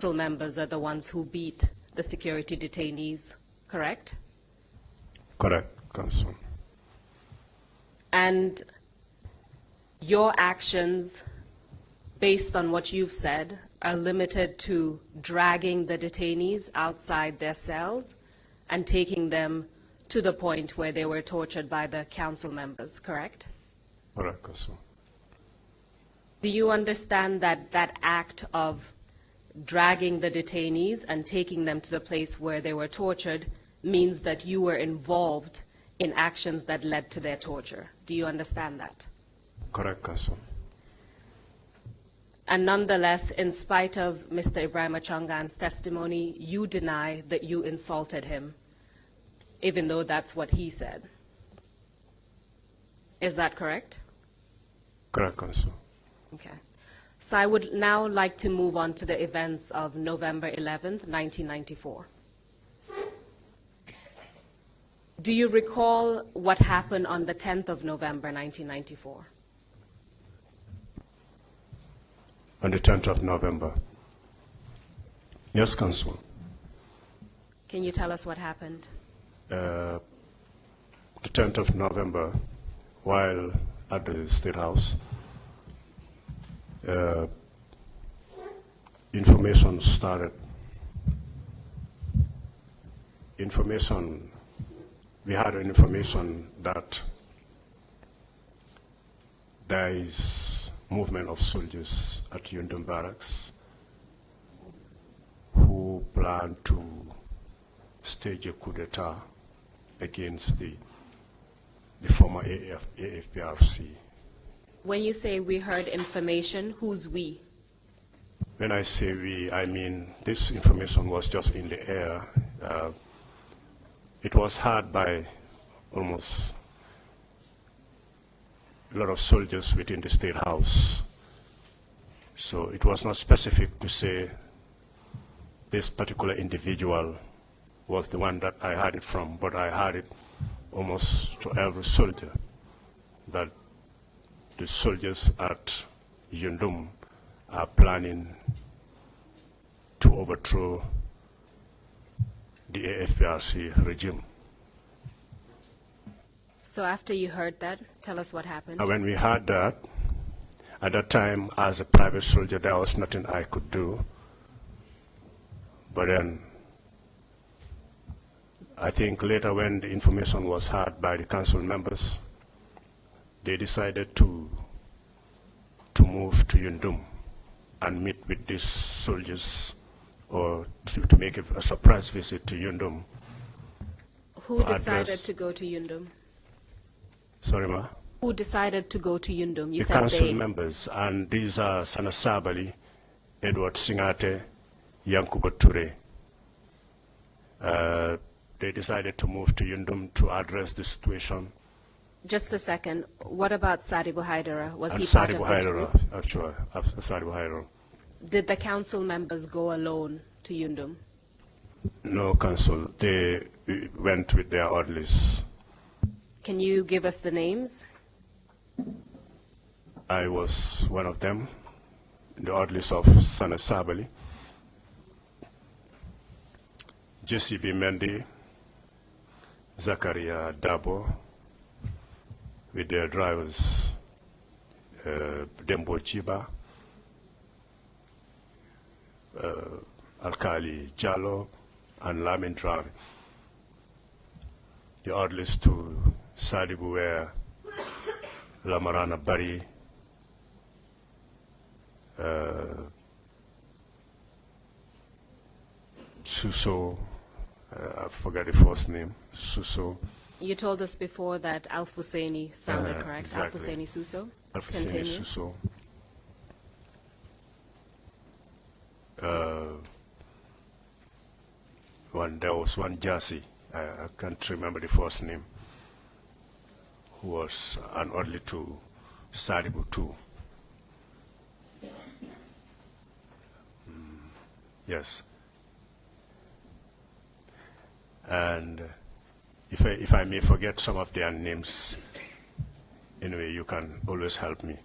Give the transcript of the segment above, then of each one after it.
council members are the ones who beat the security detainees, correct? Correct, Council. And your actions, based on what you've said, are limited to dragging the detainees outside their cells and taking them to the point where they were tortured by the council members, correct? Correct, Council. Do you understand that that act of dragging the detainees and taking them to the place where they were tortured means that you were involved in actions that led to their torture? Do you understand that? Correct, Council. And nonetheless, in spite of Mr. Ibrahim Achongan's testimony, you deny that you insulted him, even though that's what he said. Is that correct? Correct, Council. Okay. So I would now like to move on to the events of November 11th, 1994. Do you recall what happened on the 10th of November, 1994? On the 10th of November. Yes, Council. Can you tell us what happened? The 10th of November, while at the State House, information started. We had an information that there is movement of soldiers at Yundum Barracks who plan to stage a coup d'etat against the former AFPRC. When you say we heard information, who's we? When I say we, I mean this information was just in the air. It was heard by almost a lot of soldiers within the State House. So it was not specific to say this particular individual was the one that I heard it from, but I heard it almost to every soldier, that the soldiers at Yundum are planning to overthrow the AFPRC regime. So after you heard that, tell us what happened. And when we heard that, at that time, as a private soldier, there was nothing I could do. But then, I think later when the information was heard by the council members, they decided to move to Yundum and meet with these soldiers, or to make a surprise visit to Yundum. Who decided to go to Yundum? Sorry, ma? Who decided to go to Yundum? You The said council they. members, and these are Sana Sabali, Edward Singate, Yankuba Ture. They decided to move to Yundum to address the situation. Just a second. What about Sadibu Haidara? Was And he part of Sadibu this Haidara, group? actually, Sadibu Haidara. Did the council members go alone to Yundum? No, council. They went with their orderlies. Can you give us the names? I was one of them, the orderlies of Sana Sabali, Jesse B. Mendy, Zakaria Dabo, with their drivers, Dembo Chiba, Alkali Jallo, and Lamin Travi. The orderlies to Sadibu were Lamarana Bari, Suso, I forgot the first name, Suso. You told us before that Alf Husseini sounded correct. Exactly. Alf Husseini Suso? Alfuseni Continue. Suso. There was one Jassy, I can't remember the first name, who was an orderly to Sadibu too. Yes. And if I may forget some of their names, anyway, you can always help me.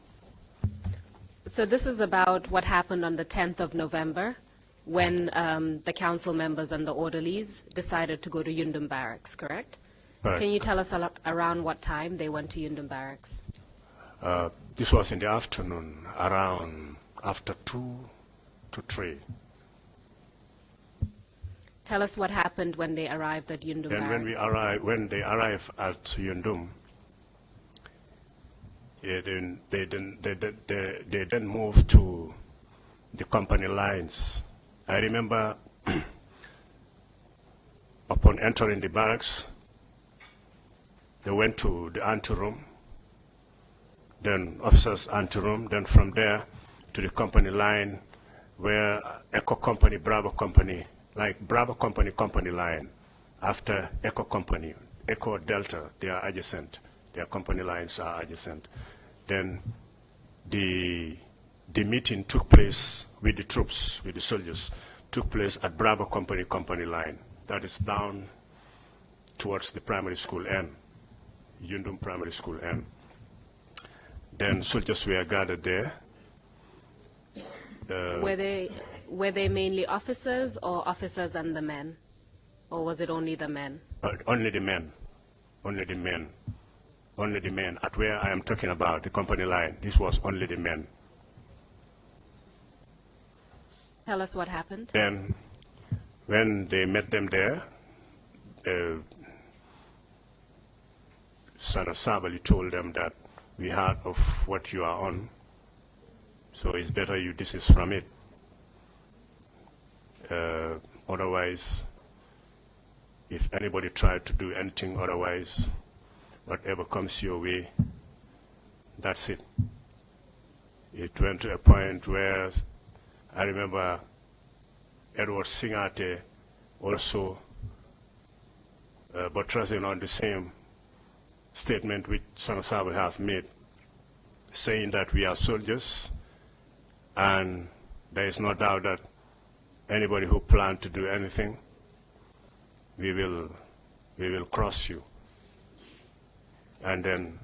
So this is about what happened on the 10th of November when the council members and the orderlies decided to go to Yundum Barracks, correct? Correct. Can you tell us around what time they went to Yundum Barracks? This was in the afternoon, around after 2 to 3. Tell us what happened when they arrived at Yundum Then Barracks. when they arrived at Yundum, they then moved to the company lines. I remember upon entering the barracks, they went to the anteroom, then officers' anteroom, then from there to the company line where Echo Company, Bravo Company, like Bravo Company, company line. After Echo Company, Echo Delta, they are adjacent. Their company lines are adjacent. Then the meeting took place with the troops, with the soldiers, took place at Bravo Company, company line. That is down towards the primary school end, Yundum Primary School end. Then soldiers were gathered there. Were they mainly officers or officers and the men? Or was it only the men? Only the men. Only the men. Only the men. At where I am talking about, the company line, this was only the men. Tell us what happened. Then, when they met them there, Sana Sabali told them that we heard of what you are on, so it's better you desist from it. Otherwise, if anybody tried to do anything otherwise, whatever comes your way, that's it. It went to a point where I remember Edward Singate also buttressing on the same statement which Sanasabi have made, saying that we are soldiers and there is no doubt that anybody who plans to do anything, we will cross you. And then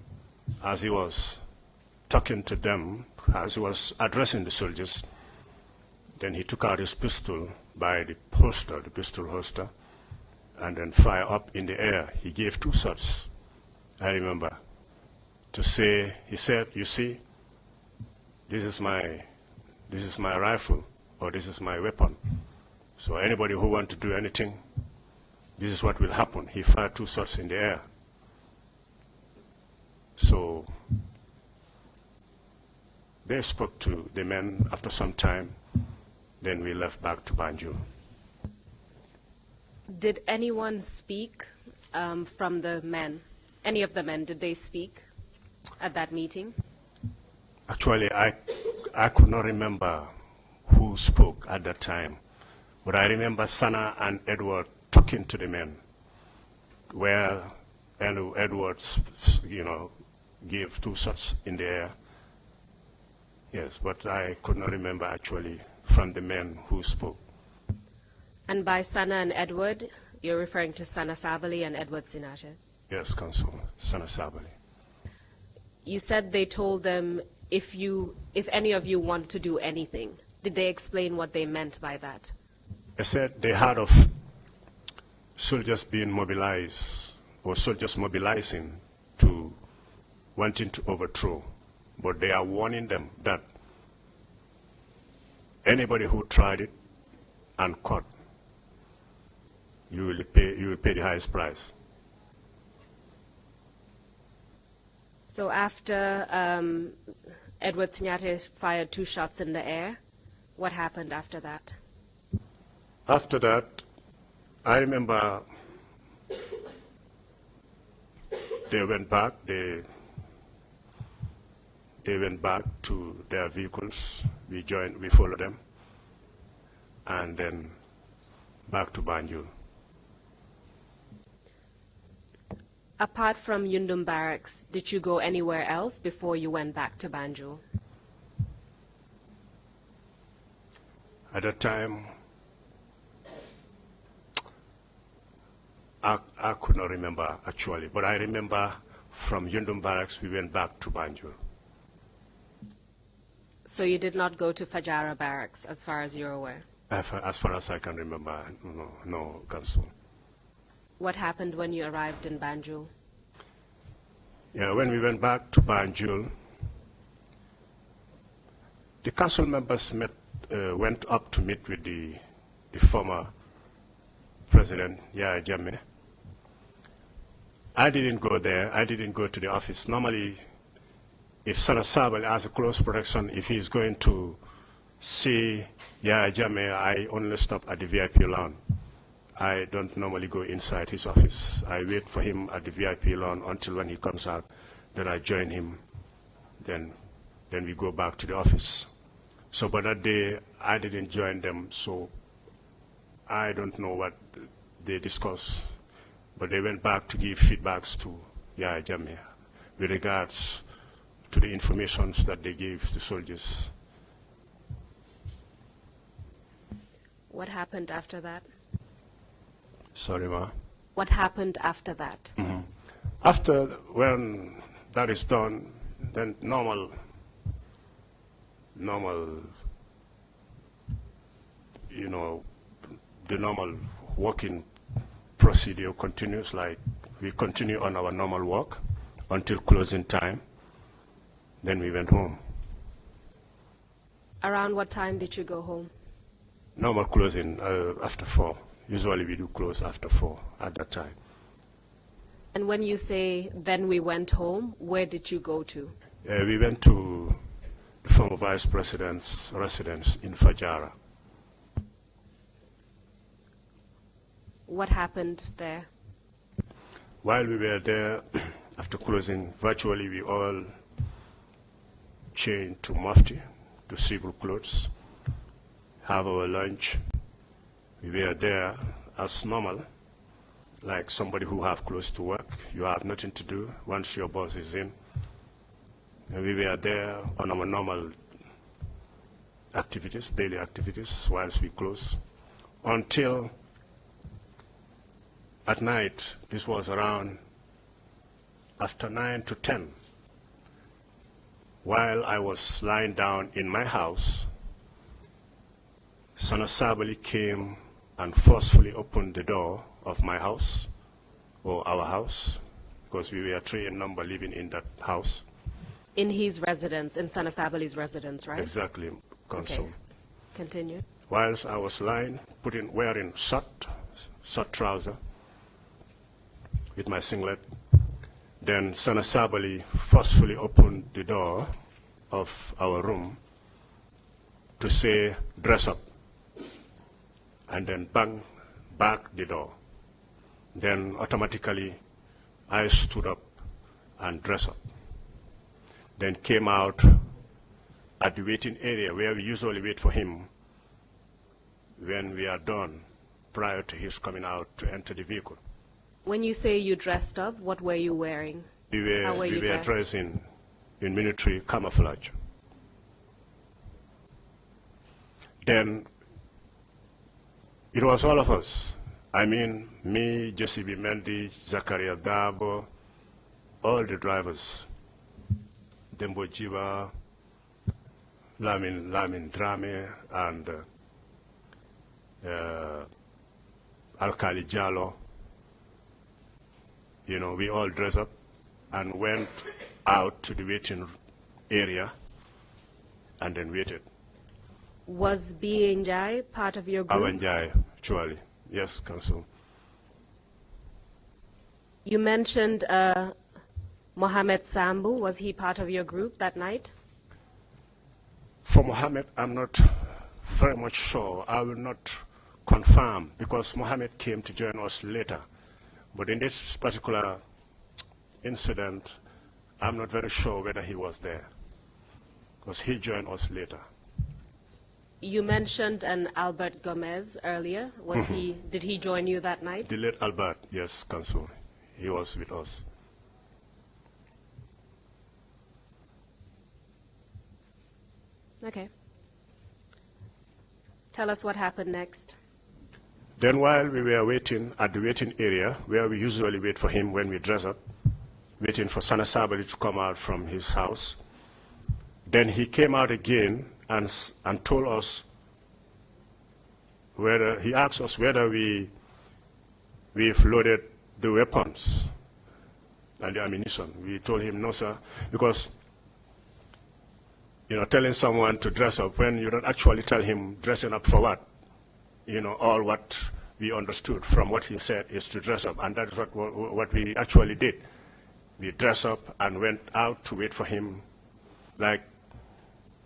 as he was talking to them, as he was addressing the soldiers, then he took out his pistol by the holster, the pistol holster, and then fire up in the air. He gave 2 shots, I remember, to say, he said, you see, this is my rifle, or this is my weapon. So anybody who wants to do anything, this is what will happen. He fired 2 shots in the air. So they spoke to the men after some time. Then we left back to Banjul. Did anyone speak from the men? Any of the men, did they speak at that meeting? Actually, I could not remember who spoke at that time, but I remember Sana and Edward talking to the men, where Edwards, gave 2 shots in the air. Yes, but I could not remember actually from the men who spoke. And by Sana and Edward, you're referring to Sana Sabali and Edward Sinache? Yes, Council, Sana Sabali. You said they told them, if any of you want to do anything. Did they explain what they meant by that? They said they heard of soldiers being mobilized, or soldiers mobilizing to wanting to overthrow, but they are warning them that anybody who tried it and caught, you will pay the highest price. So after Edward Sinache fired 2 shots in the air, what happened after that? After that, I remember they went back. They went back to their vehicles. We followed them, and then back to Banjul. Apart from Yundum Barracks, did you go anywhere else before you went back to Banjul? At that time, I could not remember actually, but I remember from Yundum Barracks we went back to Banjul. So you did not go to Fajara Barracks, as far as you're aware? As far as I can remember, no, Council. What happened when you arrived in Banjul? Yeah, when we went back to Banjul, the council members went up to meet with the former president, Yahya Jammeh. I didn't go there. I didn't go to the office. Normally, if Sana Sabal has a close protection, if he's going to see Yahya Jammeh, I only stop at the VIP lounge. I don't normally go inside his office. I wait for him at the VIP lounge until when he comes out. Then I join him. Then we go back to the office. So, but that day, I didn't join them, so I don't know what they discussed. But they went back to give feedbacks to Yahya Jammeh with regards to the information that they gave the soldiers. What happened after that? Sorry, ma. What happened after that? After, when that is done, then normal, you know, the normal working procedure continues, like we continue on our normal work until closing time. Then we went home. Around what time did you go home? Normal closing after 4. Usually we do close after 4 at that time. And when you say, then we went home, where did you go to? We went to the former vice president's residence in Fajara. What happened there? While we were there, after closing, virtually we all changed to mufti, to civil clothes, have our lunch. We were there as normal, like somebody who have close to work. You have nothing to do once your boss is in. And we were there on our normal activities, daily activities, whilst we close, until at night. This was around after 9 to 10. While I was lying down in my house, Sana Sabali came and forcefully opened the door of my house, or our house, because we were 3 in number living in that house. In his residence, in Sana Sabali's residence, right? Exactly, Council. Okay. Continue. Whilst I was lying, wearing short trouser with my singlet, then Sana Sabali forcefully opened the door of our room to say, dress up, and then bang back the door. Then automatically I stood up and dressed up. Then came out at the waiting area where we usually wait for him when we are done, prior to his coming out to enter the vehicle. When you say you dressed up, what were you wearing? How were you dressed? Dressed in military camouflage. Then it was all of us. I mean, me, Jesse B. Mendy, Zakaria Dabo, all the drivers, Dembo Jiba, Lamin Drame, and Alkali Jallo. You know, we all dressed up and went out to the waiting area and then waited. Was B.Njai part of your group? Awanjai, actually. Yes, Council. You mentioned Mohammed Sambu. Was he part of your group that night? For Mohammed, I'm not very much sure. I will not confirm because Mohammed came to join us later. But in this particular incident, I'm not very sure whether he was there because he joined us later. You mentioned an Albert Gomez earlier. Was did he join you that night? The late Albert, yes, Council. He was with us. Okay. Tell us what happened next. Then while we were waiting at the waiting area, where we usually wait for him when we dress up, waiting for Sana Sabali to come out from his house, then he came out again and told us whether he asked us whether we've loaded the weapons and the ammunition. We told him no, sir, because telling someone to dress up when you don't actually tell him dressing up for what, all what we understood from what he said is to dress up, and that is what we actually did. We dressed up and went out to wait for him. Like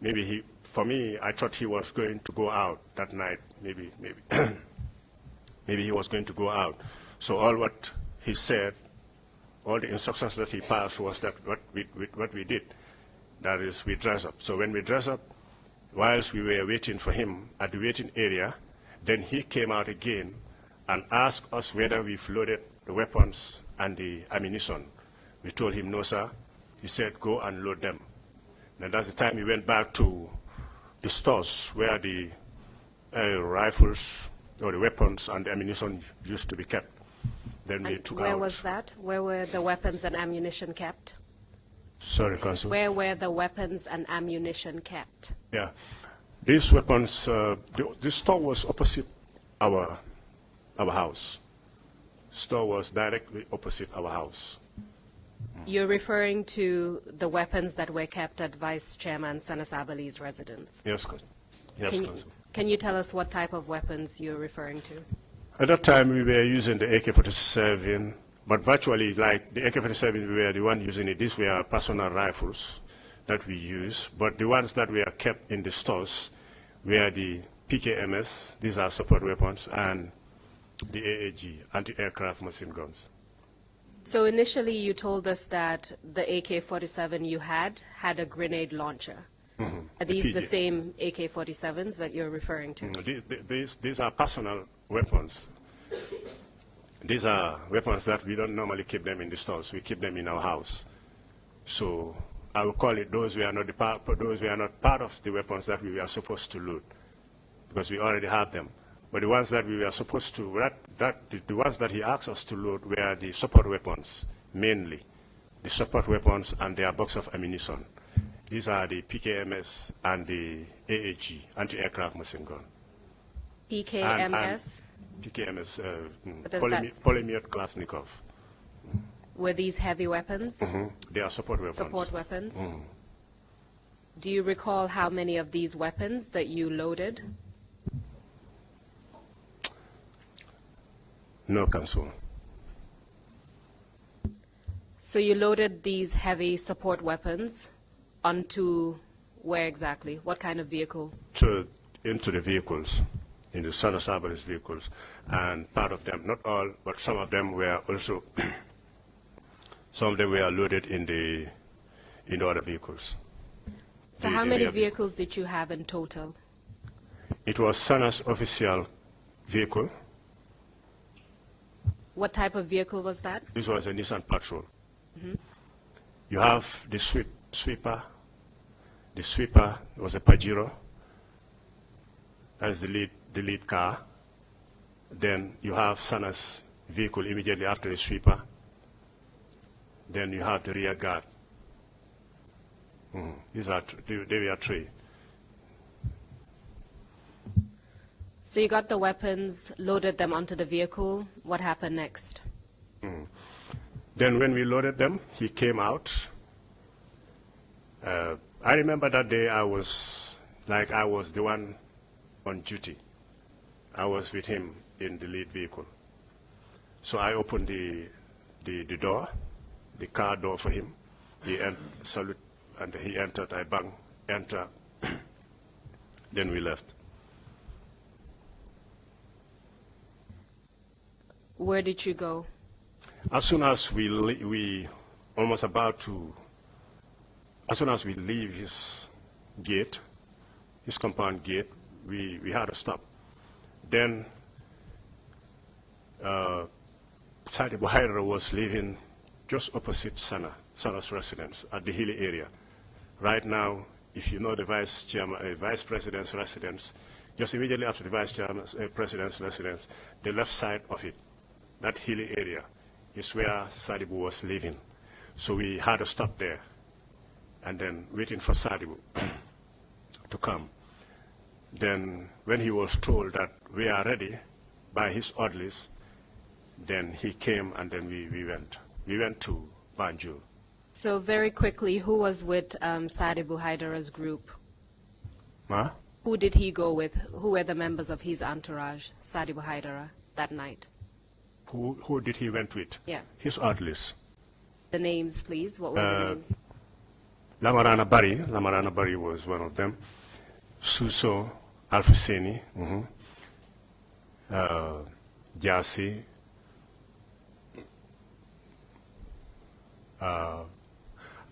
maybe for me, I thought he was going to go out that night. Maybe maybe he was going to go out. So all what he said, all the instructions that he passed was that what we did. That is, we dress up. So when we dress up, whilst we were waiting for him at the waiting area, then he came out again and asked us whether we've loaded the weapons and the ammunition. We told him no, sir. He said, go and load them. And that's the time we went back to the stores where the rifles or the weapons and the ammunition used to be kept. Then we took out. Where was that? Where were the weapons and ammunition kept? Sorry, Counsel. Where were the weapons and ammunition kept? Yeah. These weapons, the store was opposite our house. Store was directly opposite our house. You're referring to the weapons that were kept at Vice Chairman Sanasabali's residence? Yes, yes, Counsel. Can you tell us what type of weapons you're referring to? At that time, we were using the AK-47, but virtually, like the AK-47, we were the one using it. These were personal rifles that we use, but the ones that were kept in the stores were the PKMS, these are support weapons, and the AAG, anti-aircraft machine guns. So initially you told us that the AK-47 you had a grenade launcher. Mm-hmm. Are these the same AK-47s that you're referring to? These are personal weapons. These are weapons that we don't normally keep them in the stores. We keep them in our house. So I would call it those were not part of the weapons that we were supposed to load, because we already have them. But the ones that we were supposed to, the ones that he asked us to load were the support weapons, mainly. The support weapons and their box of ammunition. These are the PKMS and the AAG, anti-aircraft machine gun. PKMS? PKMS, that Pulemyot Kalashnikov. Were these heavy weapons? Mm-hmm. They are support weapons. Support weapons? Mm-hmm. Do you recall how many of these weapons that you loaded? No, Counsel. So you loaded these heavy support weapons onto where exactly? What kind of vehicle? Into the vehicles, in the Sanasabali's vehicles. And part of them, not all, but some of them were also, some of them were loaded in the other vehicles. So how many vehicles did you have in total? It was Sana's official vehicle. What type of vehicle was that? This was a Nissan Patrol. Mm-hmm. You have the sweeper. The sweeper was a Pajero. That's the lead car. Then you have Sana's vehicle immediately after the sweeper. Then you have the rear guard. Mm-hmm. They were three. So you got the weapons, loaded them onto the vehicle. What happened next? Mm. Then when we loaded them, he came out. I remember that day I was the one on duty. I was with him in the lead vehicle. So I opened the door, the car door for him. He salute, and he entered. I bang, enter. Then we left. Where did you go? As soon as we almost about to, as soon as we leave his gate, his compound gate, we had to stop. Then Sadi Buhaira was living just opposite Sana's residence at the hilly area. Right now, if you know the vice president's residence, just immediately after the vice president's residence, the left side of it, that hilly area, is where Sadibu was living. So we had to stop there and then waiting for Sadibu to come. Then when he was told that we are ready by his orderlies, then he came and then we went. We went to Banjul. So very quickly, who was with Sadibu Haidara's group? Huh? Who did he go with? Who were the members of his entourage, Sadibu Haidara, that night? Who did he went with? Yeah. His orderlies. The names, please. What were the names? Lamarana Bari was one of them. Suso Alfuseni, Jasi,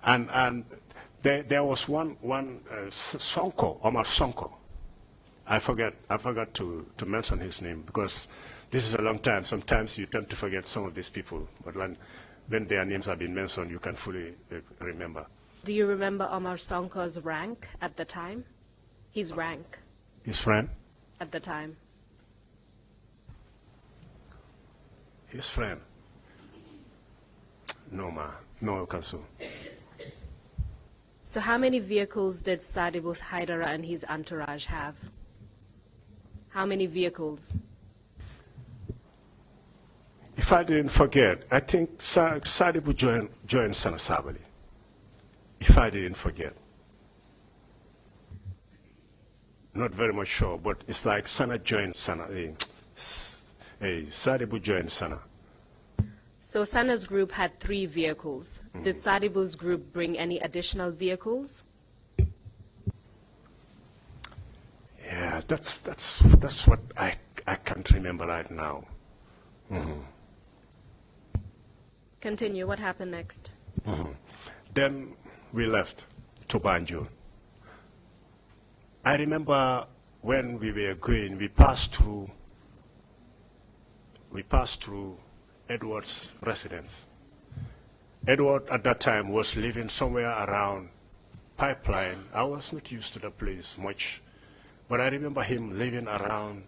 and there was one Sonko, Omar Sonko. I forgot to mention his name because this is a long time. Sometimes you tend to forget some of these people, but when their names have been mentioned, you can fully remember. Do you remember Omar Sonko's rank at the time? His rank His friend? at the time. His friend? No, no, Kansu. So how many vehicles did Sadibu Haidara and his entourage have? How many vehicles? If I didn't forget, I think Sadibu joined Sana Sabali. If I didn't forget. Not very much sure, but it's like Sana joined Sana. Sadibu joined Sana. So Sana's group had 3 vehicles. Did Sadibu's group bring any additional vehicles? Yeah, that's what I can't remember right now. Continue. What happened next? Then we left to Banjul. I remember when we were going, we passed through Edward's residence. Edward at that time was living somewhere around Pipeline. I was not used to the place much, but I remember him living around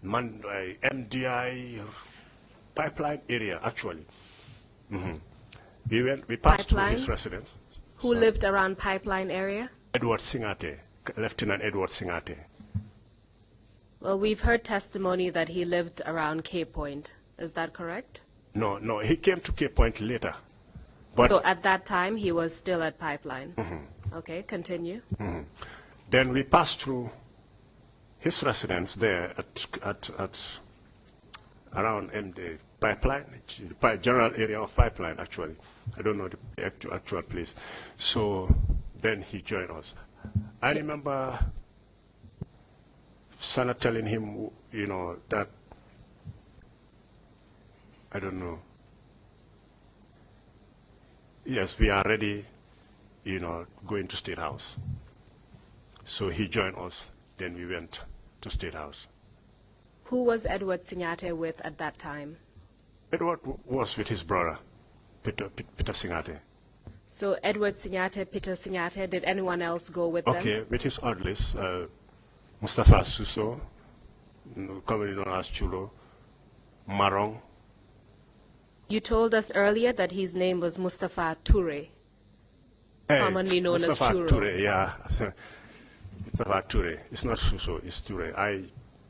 MDI Pipeline area, actually. We passed through his residence. Who lived around Pipeline area? Edward Singate, Lieutenant Edward Singate. Well, we've heard testimony that he lived around Cape Point. Is that correct? No, he came to Cape Point later. But So at that time, he was still at Pipeline. Okay, continue. then we passed through his residence there at around the Pipeline, general area of Pipeline, actually. I don't know the actual place. So then he joined us. I remember Sana telling him, that, I don't know. Yes, we are ready, going to State House. So he joined us, then we went to State House. Who was Edward Singate with at that time? Edward was with his brother, Peter Singate. So Edward Singate, Peter Singate, did anyone else go with them? Okay, with his orderlies, Mustafa Suso, commonly known as Chulo, Marong. You told us earlier that his name was Mustafa Toure, commonly known Mustafa as Churo. Toure, yeah. Mustafa Toure. It's not Suso, it's Toure. I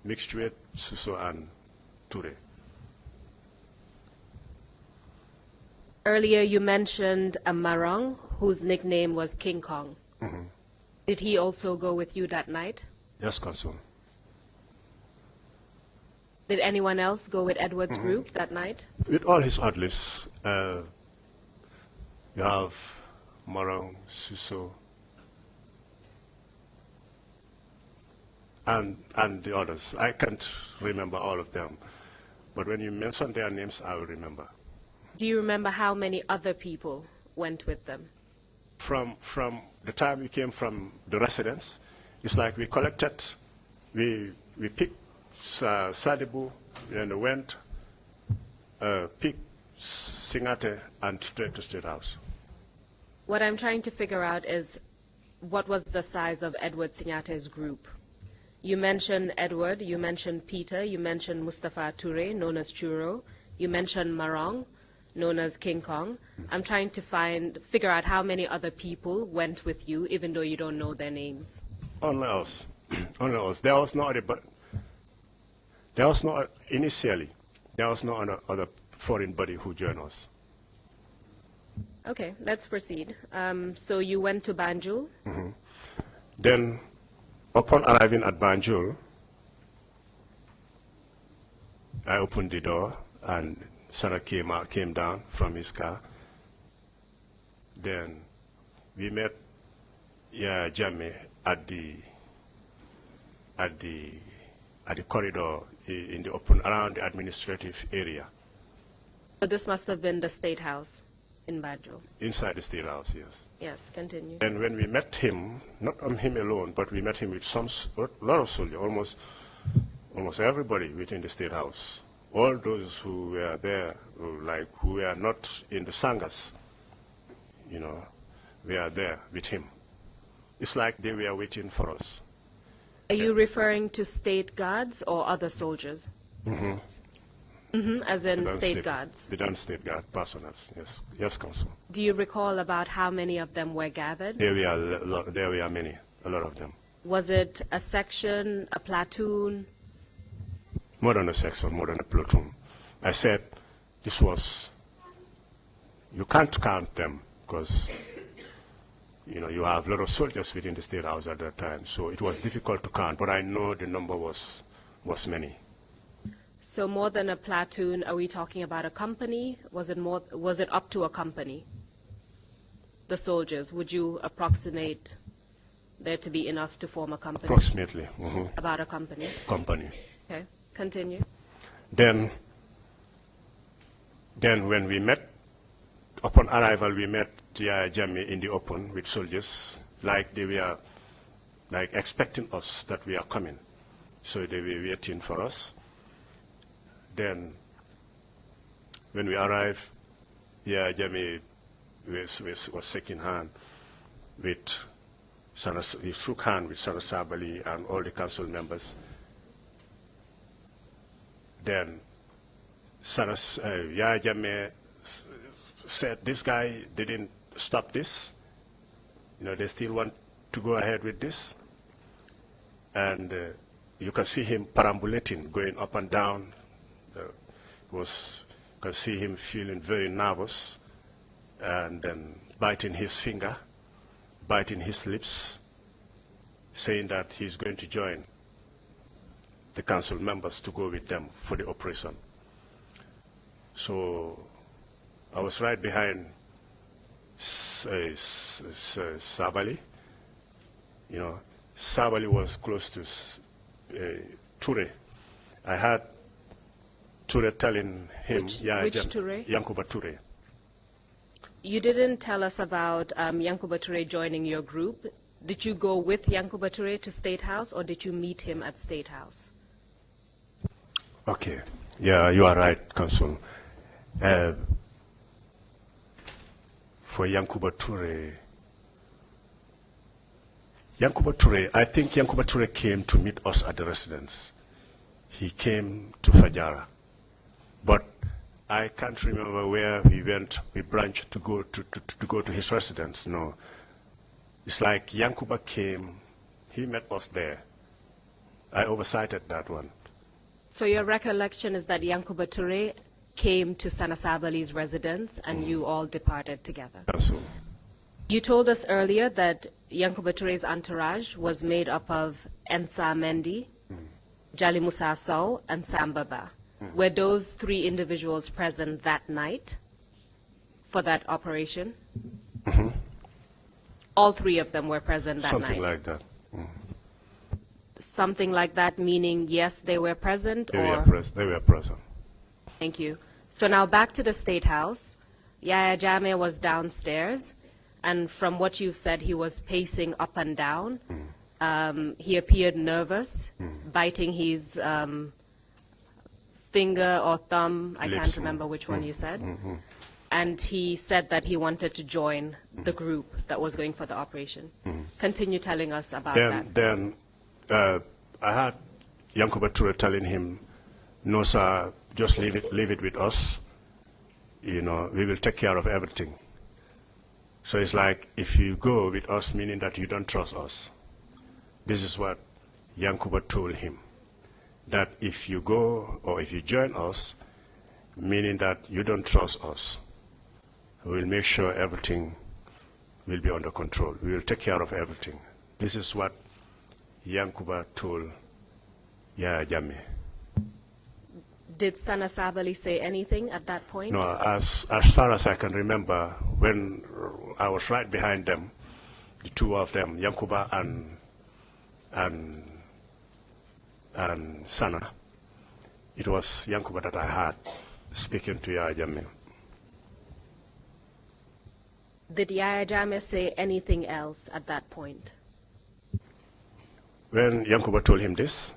mixed with Suso and Toure. Earlier you mentioned a Marong, whose nickname was King Kong. Did he also go with you that night? Yes, Consul. Did anyone else go with Edward's group that night? With all his orderlies, you have Marong, Suso, and the others. I can't remember all of them, but when you mention their names, I will remember. Do you remember how many other people went with them? From the time we came from the residence, it's like we collected, we picked Sadibu and went, picked Singate and straight to State House. What I'm trying to figure out is what was the size of Edward Singate's group? You mentioned Edward, you mentioned Peter, you mentioned Mustafa Toure, known as Churo, you mentioned Marong, known as King Kong. I'm trying to figure out how many other people went with you, even though you don't know their names. Only us. Only us. There was no other, but there was no, initially, there was no other foreign body who joined us. Okay, let's proceed. So you went to Banjul. Then, upon arriving at Banjul, I opened the door and Sana came down from his car. Then we met Yaya Jammeh at the corridor in the open around the administrative area. So this must have been the State House in Banjul. Inside the State House, yes. Yes, continue. And when we met him, not on him alone, but we met him with a lot of soldiers, almost everybody within the State House. All those who were there, who were not in the Sangas, were there with him. It's like they were waiting for us. Are you referring to state guards or other soldiers? As in state guards. The done state guard personnel, yes. Yes, Council. Do you recall about how many of them were gathered? There were many, a lot of them. Was it a section, a platoon? More than a section, more than a platoon. I said you can't count them because, you have a lot of soldiers within the State House at that time. So it was difficult to count, but I know the number was many. So more than a platoon, are we talking about a company? Was it up to a company? The soldiers, would you approximate there to be enough to form a company? Approximately. About a company. Company. Okay, continue. Then when we met, upon arrival, we met Yaya Jammeh in the open with soldiers, like they were expecting us that we are coming. So they were waiting for us. Then when we arrived, Yaya Jammeh was shaking hand with he shook hand with Sana Sabally and all the council members. Then Yaya Jammeh said, this guy didn't stop this. They still want to go ahead with this. And you can see him perambulating, going up and down. You can see him feeling very nervous and then biting his finger, biting his lips, saying that he's going to join the council members to go with them for the operation. So I was right behind Sabally. Sabally was close to Toure. I had Toure telling him, Which Toure? Yankuba Toure. You didn't tell us about Yankuba Toure joining your group. Did you go with Yankuba Toure to State House, or did you meet him at State House? Okay. Yeah, you are right, Council. For Yankuba Toure, I think Yankuba Toure came to meet us at the residence. He came to Fajara. But I can't remember where we branched to go to his residence. No. It's like Yankuba came, he met us there. I oversighted that one. So your recollection is that Yankuba Toure came to Sana Sabali's residence and you all departed together. So, You told us earlier that Yankuba Toure's entourage was made up of Ensa Mendy, Jali Musa Sow, and Sambaba. Were those three individuals present that night for that operation? All three of them were present that something night? like that. Something like that, meaning yes, they were present? They were present. Thank you. So now back to the State House. Yaya Jammeh was downstairs, and from what you've said, he was pacing up and down. He appeared nervous, biting his finger or thumb, I can't remember which one you said. And he said that he wanted to join the group that was going for the operation. Continue telling us about that. Then I had Yankuba Toure telling him, no, sir, just leave it with us. We will take care of everything. So it's like, if you go with us, meaning that you don't trust us. This is what Yankuba told him that if you go or if you join us, meaning that you don't trust us, we will make sure everything will be under control. We will take care of everything. This is what Yankuba told Yaya Jammeh. Did Sana Sabally say anything at that point? No, as far as I can remember, when I was right behind them, the two of them, Yankuba and Sana, it was Yankuba that I heard speaking to Yaya Jammeh. Did Yaya Jammeh say anything else at that point? When Yankuba told him this,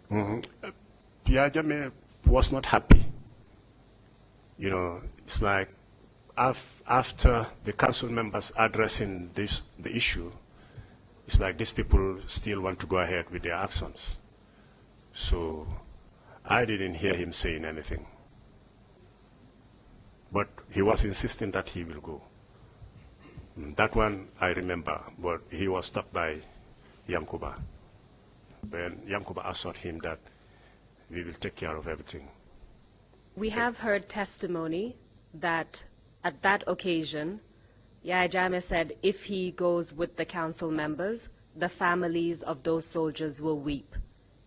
Yaya Jammeh was not happy. You know, it's like after the council members addressing the issue, it's like these people still want to go ahead with their actions. So I didn't hear him saying anything. But he was insisting that he will go. That one I remember, but he was stopped by Yankuba. When Yankuba assured him that we will take care of everything. We have heard testimony that at that occasion, Yaya Jammeh said if he goes with the council members, the families of those soldiers will weep.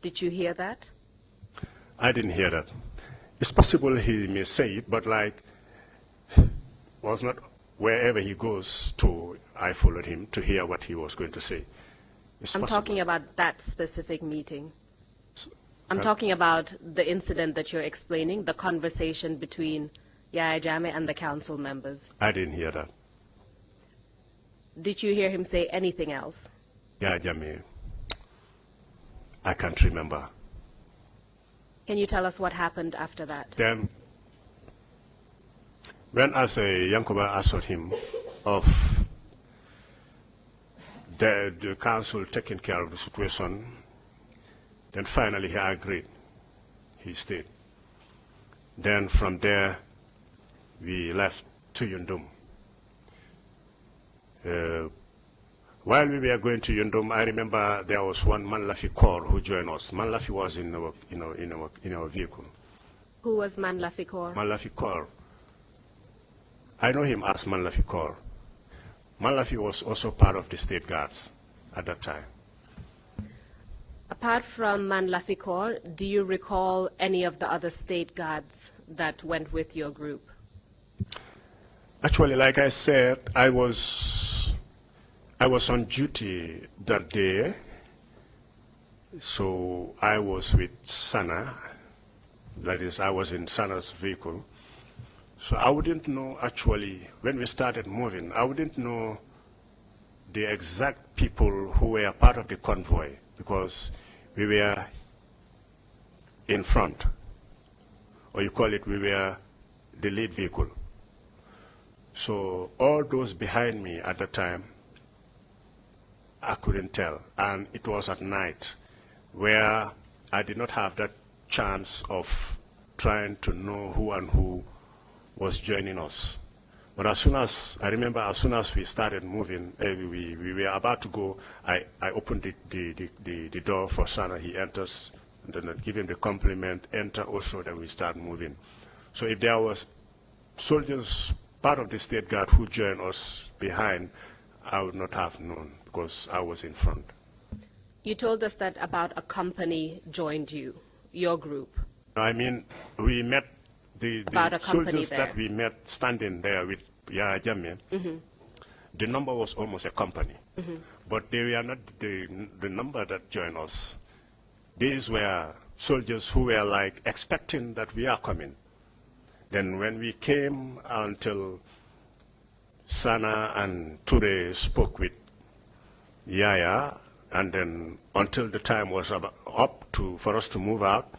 Did you hear that? I didn't hear that. It's possible he may say it, but like, was not wherever he goes to, I followed him to hear what he was going to say. It's I'm possible. talking about that specific meeting. I'm talking about the incident that you're explaining, the conversation between Yaya Jammeh and the council members. I didn't hear that. Did you hear him say anything else? Yaya Jammeh, I can't remember. Can you tell us what happened after that? Then, when as Yankuba assured him of the council taking care of the situation, then finally he agreed. He stayed. Then from there, we left to Yundum. While we were going to Yundum, I remember there was one Manlafi Kaur who joined us. Manlafi was in our vehicle. Who was Manlafi Kaur? Manlafi Kaur. I know him as Manlafi Kaur. Manlafi was also part of the state guards at that time. Apart from Manlafi Kaur, do you recall any of the other state guards that went with your group? Actually, like I said, I was on duty that day, so I was with Sana. That is, I was in Sana's vehicle. So I wouldn't know actually, when we started moving, I wouldn't know the exact people who were part of the convoy because we were in front, or you call it, we were the lead vehicle. So all those behind me at the time, I couldn't tell. And it was at night where I did not have that chance of trying to know who and who was joining us. But as soon as, I remember as soon as we started moving, we were about to go, I opened the door for Sana. He enters, and then I give him the compliment, enter also, then we start moving. So if there was soldiers, part of the state guard who joined us behind, I would not have known because I was in front. You told us that about a company joined you, your group. I mean, we met the soldiers that we met standing there with Yaya Jammeh. The number was almost a company, but they were not the number that joined us. These were soldiers who were like expecting that we are coming. Then when we came until Sana and Ture spoke with Yaya, and then until the time was up for us to move out,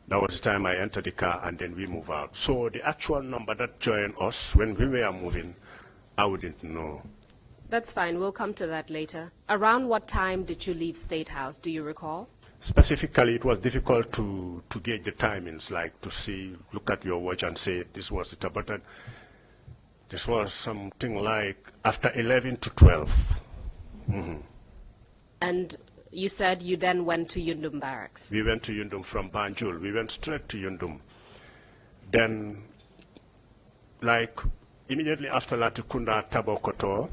that was the time I entered the car and then we move out. So the actual number that joined us when we were moving, I wouldn't know. That's fine. We'll come to that later. Around what time did you leave State House? Do you recall? Specifically, it was difficult to gauge the timings, like to see, look at your watch and say this was it. But this was something like after 11 to 12. And You said you then went to Yundum Barracks. We went to Yundum from Banjul. We went straight to Yundum. Then, like, immediately after Latikunda, Tabokoto,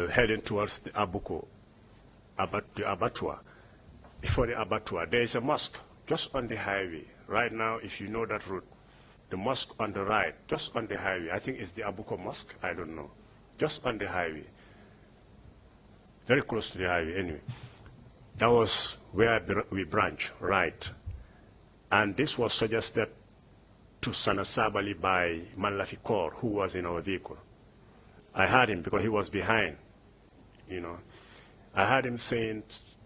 heading towards the Abuko, the abattoir. Before the abattoir, there is a mosque just on the highway. Right now, if you know that route, the mosque on the right, just on the highway, I think it's the Abuko Mosque, I don't know, just on the highway, very close to the highway anyway. That was where we branch, right. And this was suggested to Sanasabali by Manlafi Kaur, who was in our vehicle. I heard him because he was behind, you know. I heard him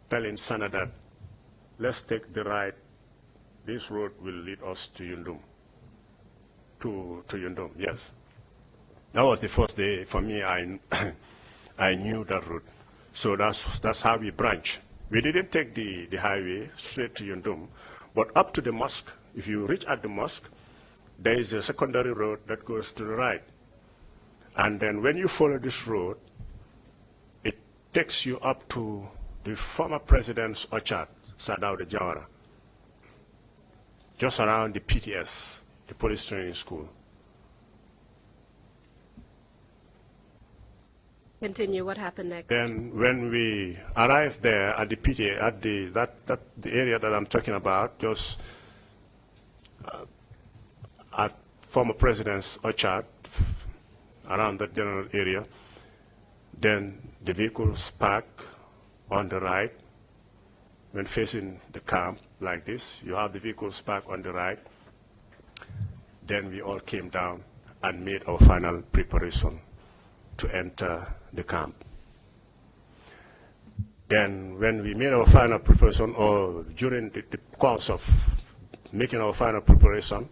telling Sana that, let's take the right, this road will lead us to Yundum. To Yundum, yes. That was the first day for me, I knew that route. So that's how we branch. We didn't take the highway straight to Yundum, but up to the mosque, if you reach at the mosque, there is a secondary road that goes to the right. And then when you follow this road, it takes you up to the former president's orchard, Sadao de Jawara, just around the PTS, the police training school. Continue. What happened next? Then when we arrived there at the PTA, at the area that I'm talking about, just at former president's orchard, around that general area, then the vehicles park on the right. When facing the camp like this, you have the vehicles parked on the right. Then we all came down and made our final preparation to enter the camp. Then when we made our final preparation, or during the course of making our final preparation,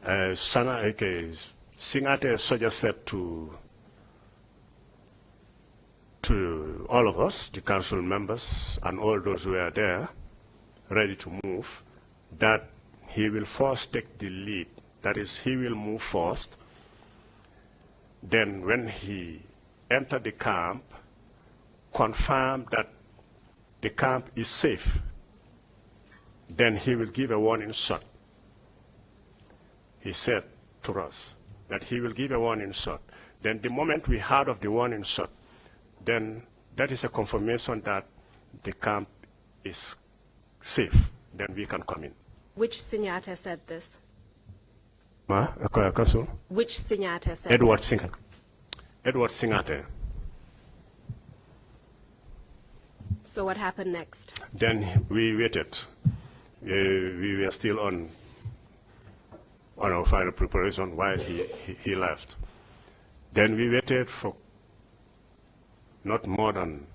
Singate suggested to all of us, the council members, and all those who were there, ready to move, that he will first take the lead. That is, he will move first. Then when he entered the camp, confirm that the camp is safe, then he will give a warning shot. He said to us that he will give a warning shot. Then the moment we heard of the warning shot, then that is a confirmation that the camp is safe. Then we can come in. Which Sinyate said this? Which Sinyate said Edward this? Singate. Edward Singate. So what happened next? Then we waited. We were still on our final preparation while he left. Then we waited for not more than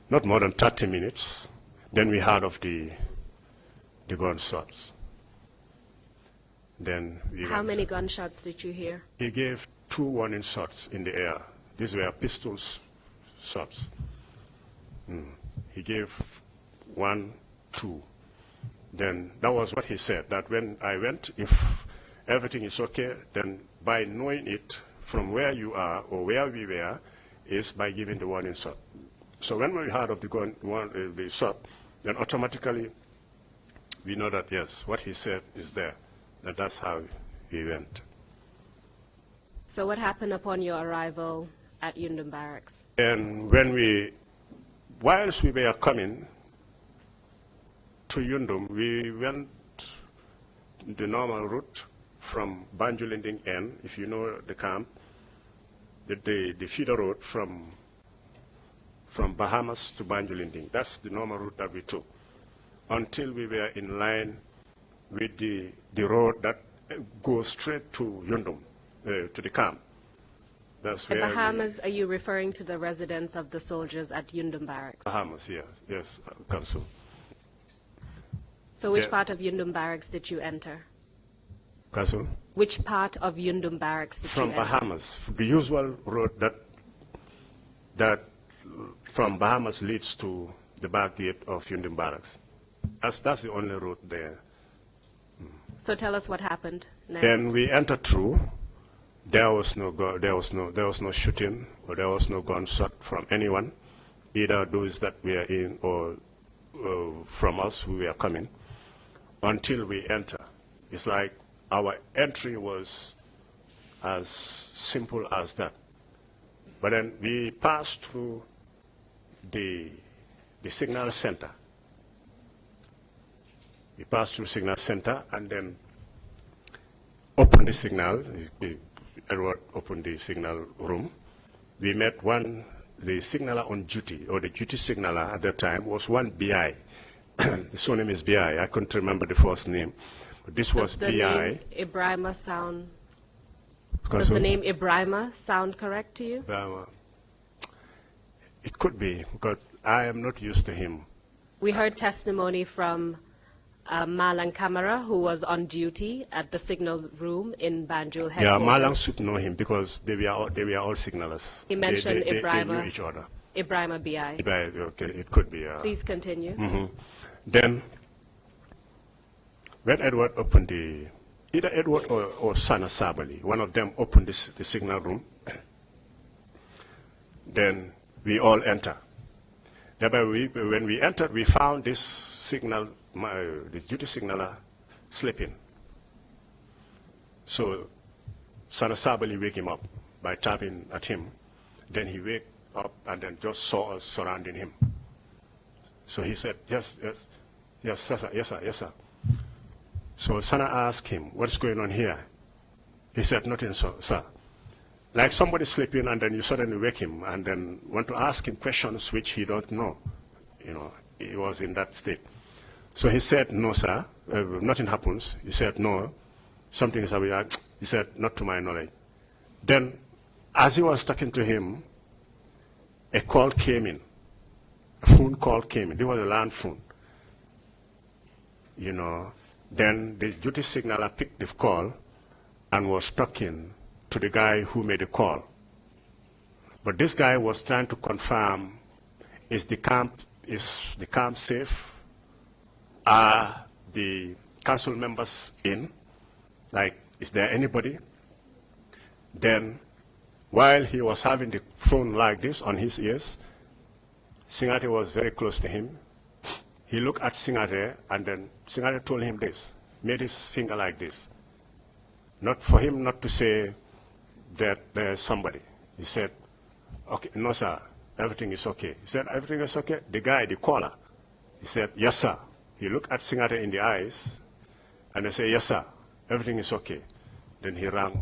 30 minutes. Then we heard of the gunshots. Then How many gunshots did you hear? He gave 2 warning shots in the air. These were pistol shots. He gave 1, 2. Then that was what he said, that when I went, if everything is okay, then by knowing it from where you are or where we were is by giving the warning shot. So when we heard of the shot, then automatically we know that, yes, what he said is there. And that's how we went. So what happened upon your arrival at Yundum Barracks? And whilst we were coming to Yundum, we went the normal route from Banjulinding N, if you know the camp, the feeder road from Bahamas to Banjulinding. That's the normal route that we took until we were in line with the road that goes straight to Yundum, to the camp. That's At where Bahamas, are you referring to the residence of the soldiers at Yundum Barracks? Bahamas, yes, Council. So which Yeah. part of Yundum Barracks did you enter? Council? Which part of Yundum Barracks did From you enter? Bahamas, the usual road that from Bahamas leads to the back gate of Yundum Barracks. That's the only route there. So tell us what happened next. Then we entered through. There was no shooting, or there was no gunshot from anyone, either those that were in or from us who were coming, until we enter. It's like our entry was as simple as that. But then we passed through the signal center. We passed through signal center and then opened the signal. Edward opened the signal room. We met the signaler on duty, or the duty signaler at that time was one BI. The surname is BI. I couldn't remember the first name. But this was Does the BI. name Ibrahima sound, does the name Ibrahima sound correct to you? It could be, because I am not used to him. We heard testimony from Malang Kamara, who was on duty at the signals room in Banjul headquarters. Yeah, Malang should know him because they were all signalers. He mentioned they Ibrahima. knew each other. Ibrahima BI. Okay, it could be. Please continue. Then, when Edward opened either Edward or Sana Sabali, one of them opened the signal room, then we all enter. Thereby, when we entered, we found this duty signaler sleeping. So Sana Sabali wake him up by tapping at him. Then he wake up and then just saw us surrounding him. So he said, yes, sir. So Sana asked him, what's going on here? He said, nothing, sir. Like somebody sleeping and then you suddenly wake him and then want to ask him questions which he don't know. He was in that state. So he said, no, sir, nothing happens. He said, no, something is happening. He said, not to my knowledge. Then, as he was talking to him, a call came in. A phone call came in. It was a land phone. Then the duty signaler picked the call and was talking to the guy who made the call. But this guy was trying to confirm, is the camp safe? Are the council members in? Like, is there anybody? Then, while he was having the phone like this on his ears, Singate was very close to him. He looked at Singate, and then Singate told him this, made his finger like this. Not for him not to say that there's somebody. He said, okay, no, sir, everything is okay. He said, everything is okay? The guy, the caller, he said, yes, sir. He looked at Singate in the eyes, and he said, yes, sir, everything is okay. Then he rang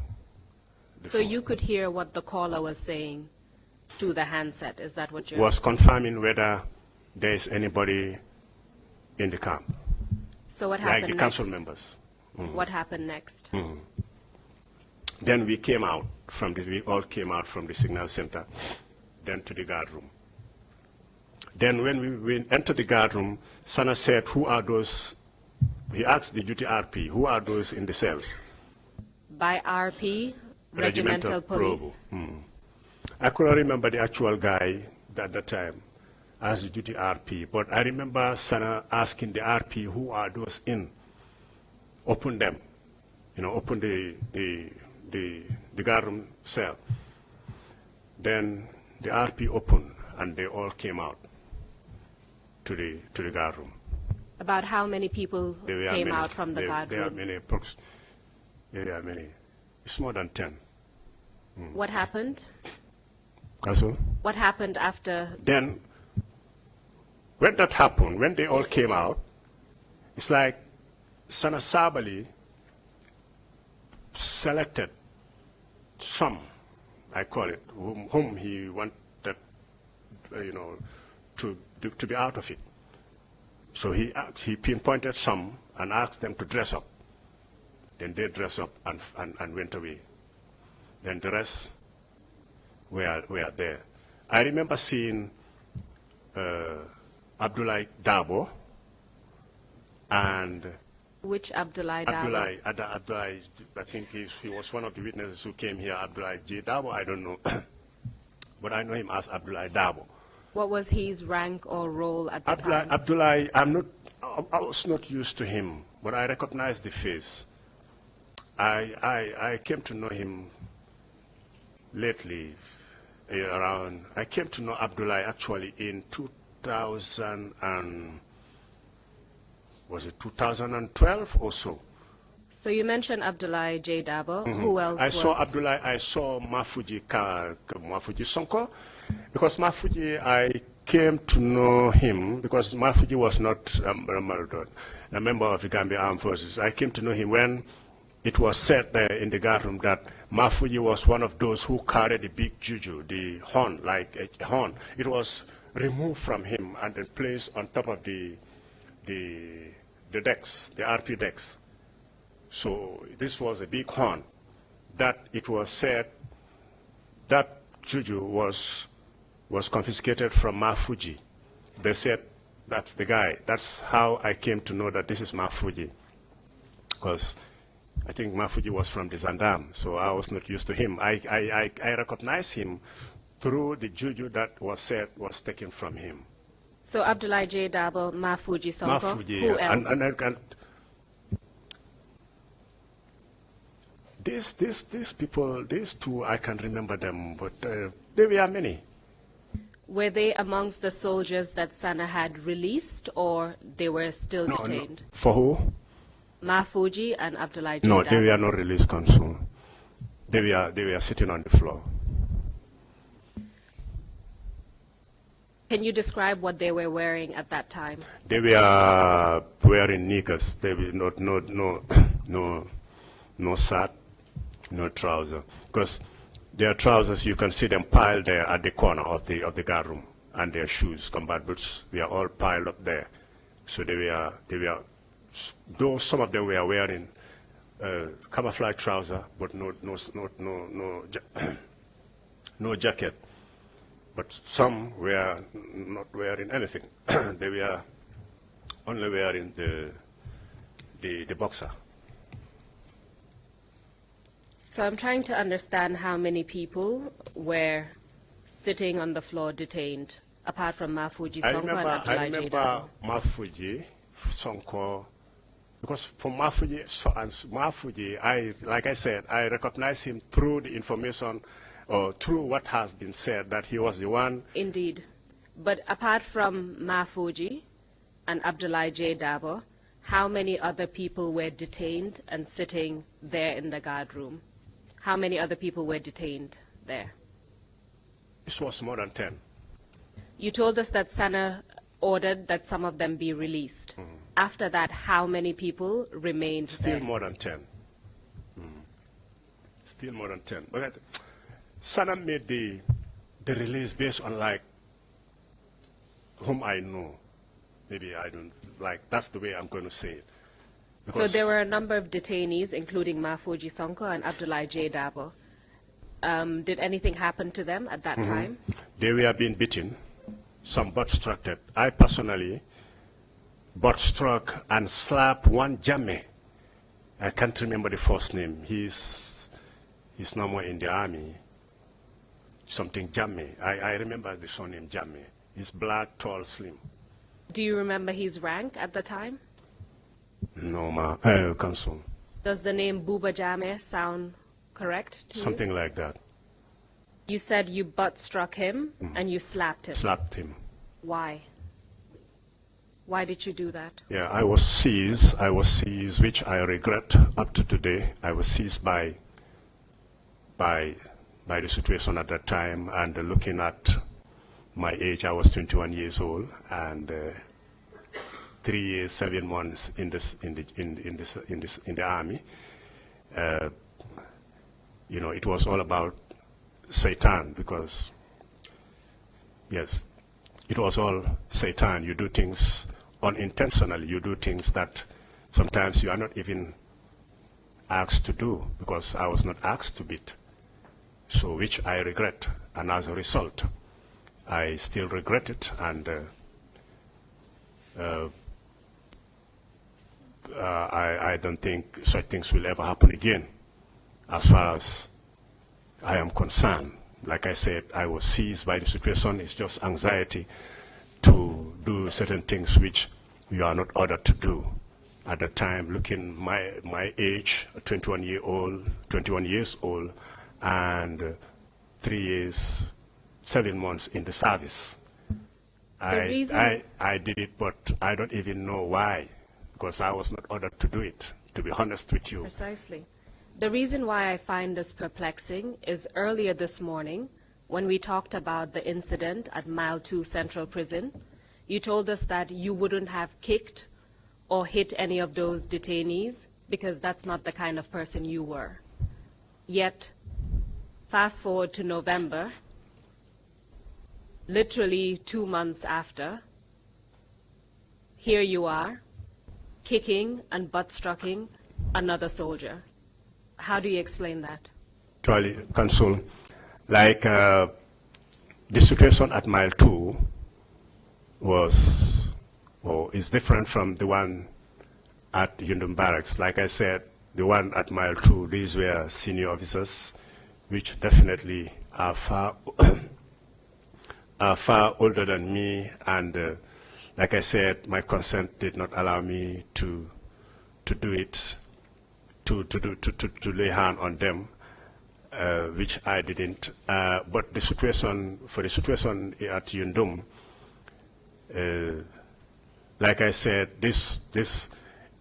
the So phone. you could hear what the caller was saying to the handset. Is that what you're... Was confirming whether there is anybody in the camp, So what like happened the next? council members. What happened next? Then we came out from this, we all came out from the signal center, then to the guard room. Then when we entered the guard room, Sana said, who are those? He asked the duty RP, who are those in the cells? By RP, Regimental Police. Provo. I couldn't remember the actual guy at that time as the duty RP, but I remember Sana asking the RP, who are those in? Open them, open the guard room cell. Then the RP opened, and they all came out to the guard room. About how many people came out from the guard There are room? many, there are many. It's more than 10. What happened? Council? What happened after? Then, when that happened, when they all came out, it's like Sana Sabali selected some, I call it, whom he wanted, to be out of it. So he pinpointed some and asked them to dress up. Then they dressed up and went away. Then the rest were there. I remember seeing Abdullah Dabo and Which Abdullah Dabo? Abdullah, I think he was one of the witnesses who came here, Abdullah J. Dabo, I don't know. But I know him as Abdullah Dabo. What was his rank or role at the time? Abdullah, I was not used to him, but I recognized the face. I came to know him lately, around, I came to know Abdullah actually in 2000 and, was it 2012 or so? So you mentioned Abdullah J. Dabo. Who else I was? saw Abdullah, I saw Mafuji Sonko, because Mafuji, I came to know him because Mafuji was not a member of the Gambia Armed Forces. I came to know him when it was said there in the guard room that Mafuji was one of those who carried the big juju, the horn, like a horn. It was removed from him and then placed on top of the decks, the RP decks. So this was a big horn that it was said that juju was confiscated from Mafuji. They said, that's the guy. That's how I came to know that this is Mafuji. Because I think Mafuji was from the Zandam, so I was not used to him. I recognized him through the juju that was said was taken from him. So Abdullah J. Dabo, Mafuji Sonko. Mafuji, Who else? and these people, these two, I can remember them, but there were many. Were they amongst the soldiers that Sana had released, or they were still detained? No. For who? Mafuji and Abdullah J. No, Dabo. they were not released, Consul. They were sitting on the floor. Can you describe what they were wearing at that time? They were wearing knickers. They were no shirt, no trouser. Because their trousers, you can see them piled there at the corner of the guard room, and their shoes, combat boots, we are all piled up there. So they were, though some of them were wearing camouflage trouser, but no jacket. But some were not wearing anything. They were only wearing the boxer. So I'm trying to understand how many people were sitting on the floor detained, apart from Mafuji Sonko and Abdullah J. I remember Dabo. Mafuji Sonko, because for Mafuji, like I said, I recognize him through the information or through what has been said that he was the one. Indeed. But apart from Mafuji and Abdullah J. Dabo, how many other people were detained and sitting there in the guard room? How many other people were detained there? This was more than 10. You told us that Sana ordered that some of them be released. After that, how many people remained Still there? more than 10. Still more than 10. But Sana made the release based on like whom I know. Maybe I don't like, that's the way I'm going to say it. So there were a number of detainees, including Mafuji Sonko and Abdullah J. Dabo. Did anything happen to them at that time? They were being beaten, some butt struck. I personally butt struck and slapped one Jammeh. I can't remember the first name. He's no more in the army. Something Jammeh. I remember the surname Jammeh. He's black, tall, slim. Do you remember his rank at the time? No, Council. Does the name Buba Jammeh sound correct to Something you? like that. You said you butt struck him and you slapped him. Slapped him. Why? Why did you do that? Yeah, I was seized, which I regret up to today. I was seized by the situation at that time, and looking at my age, I was 21 years old, and 3 years, 7 months in the army. You know, it was all about Satan, because yes, it was all Satan. You do things unintentionally. You do things that sometimes you are not even asked to do, because I was not asked to beat. So, which I regret, and as a result, I still regret it, and I don't think such things will ever happen again, as far as I am concerned. Like I said, I was seized by the situation. It's just anxiety to do certain things which you are not ordered to do. At the time, looking my age, 21 years old, and 3 years, 7 months in the service. reason- I did it, but I don't even know why, because I was not ordered to do it, to be honest with you. Precisely. The reason why I find this perplexing is earlier this morning, when we talked about the incident at Mile 2 Central Prison, you told us that you wouldn't have kicked or hit any of those detainees because that's not the kind of person you were. Yet, fast forward to November, literally 2 months after, here you are, kicking and butt-strucking another soldier. How do you explain that? Actually, Consul, like the situation at Mile 2 was, or is different from the one at Yundum Barracks. Like I said, the one at Mile 2, these were senior officers, which definitely are far, are far older than me, and like I said, my consent did not allow me to do it, to lay hand on them, which I didn't. But the situation, for the situation at Yundum, like I said, this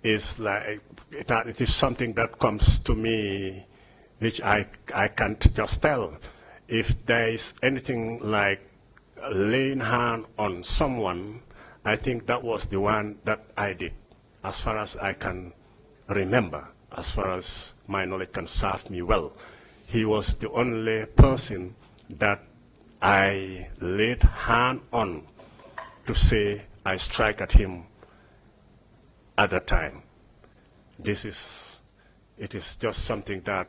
is like, it is something that comes to me which I can't just tell. If there is anything like laying hand on someone, I think that was the one that I did, as far as I can remember, as far as my knowledge can serve me well. He was the only person that I laid hand on to say I strike at him at that time. It is just something that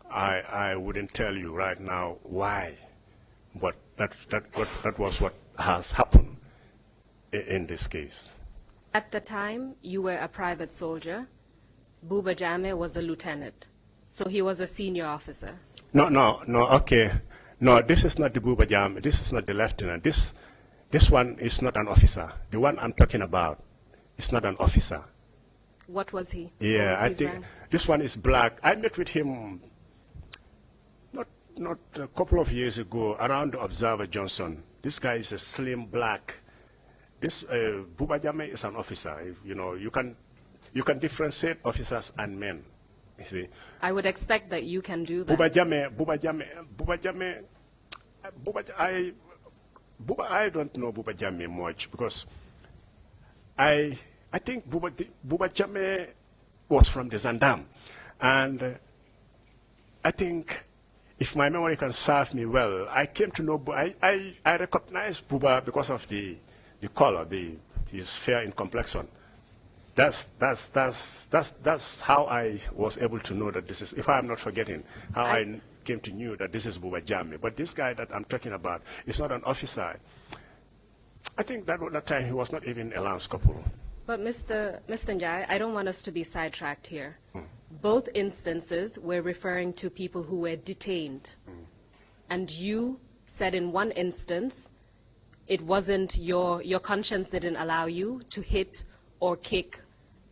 I wouldn't tell you right now why, but that was what has happened in this case. At the time, you were a private soldier. Buba Jame was a lieutenant, so he was a senior officer. No, okay. No, this is not the Buba Jam. This is not the lieutenant. This one is not an officer. The one I'm talking about is not an officer. What was he? Yeah, What was I his think rank? this one is black. I met with him not a couple of years ago around the Observer Johnson. This guy is a slim black. This Buba Jame is an officer. You know, you can differentiate officers and men. You see, I would expect that you can do that. Buba I don't know Buba Jame much, because I think Buba Jame was from the Zandam, and I think, if my memory can serve me well, I came to know, I recognized Buba because of the color, his fair in complexion. That's how I was able to know that this is, if I'm not forgetting, how I came to know that this is Buba Jame. But this guy that I'm talking about is not an officer. I think that at that time he was not even a lance corporal. But Mr. Njai, I don't want us to be sidetracked here. Both instances were referring to people who were detained. And you said in one instance, it wasn't your conscience didn't allow you to hit or kick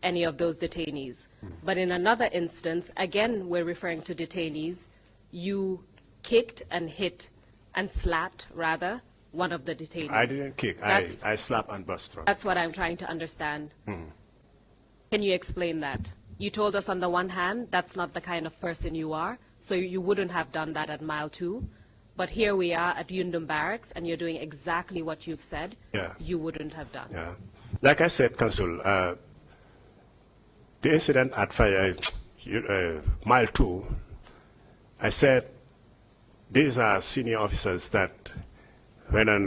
any of those detainees. But in another instance, again, we're referring to detainees, you kicked and hit and slapped, rather, one of the detainees. I didn't kick. I slapped and bust struck. That's what I'm trying to understand. Can you explain that? You told us on the one hand, that's not the kind of person you are, so you wouldn't have done that at Mile 2. But here we are at Yundum Barracks, and you're doing exactly what you've said you wouldn't have done. Yeah. Like I said, Consul, the incident at Mile 2, I said these are senior officers that when I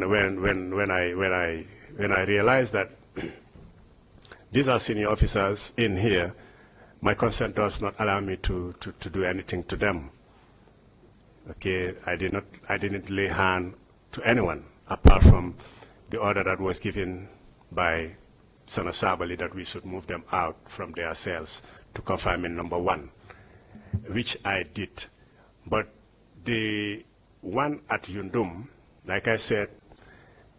realized that these are senior officers in here, my consent does not allow me to do anything to them. Okay, I didn't lay hand to anyone apart from the order that was given by Sana Sabali that we should move them out from their cells to confinement number 1, which I did. But the one at Yundum, like I said,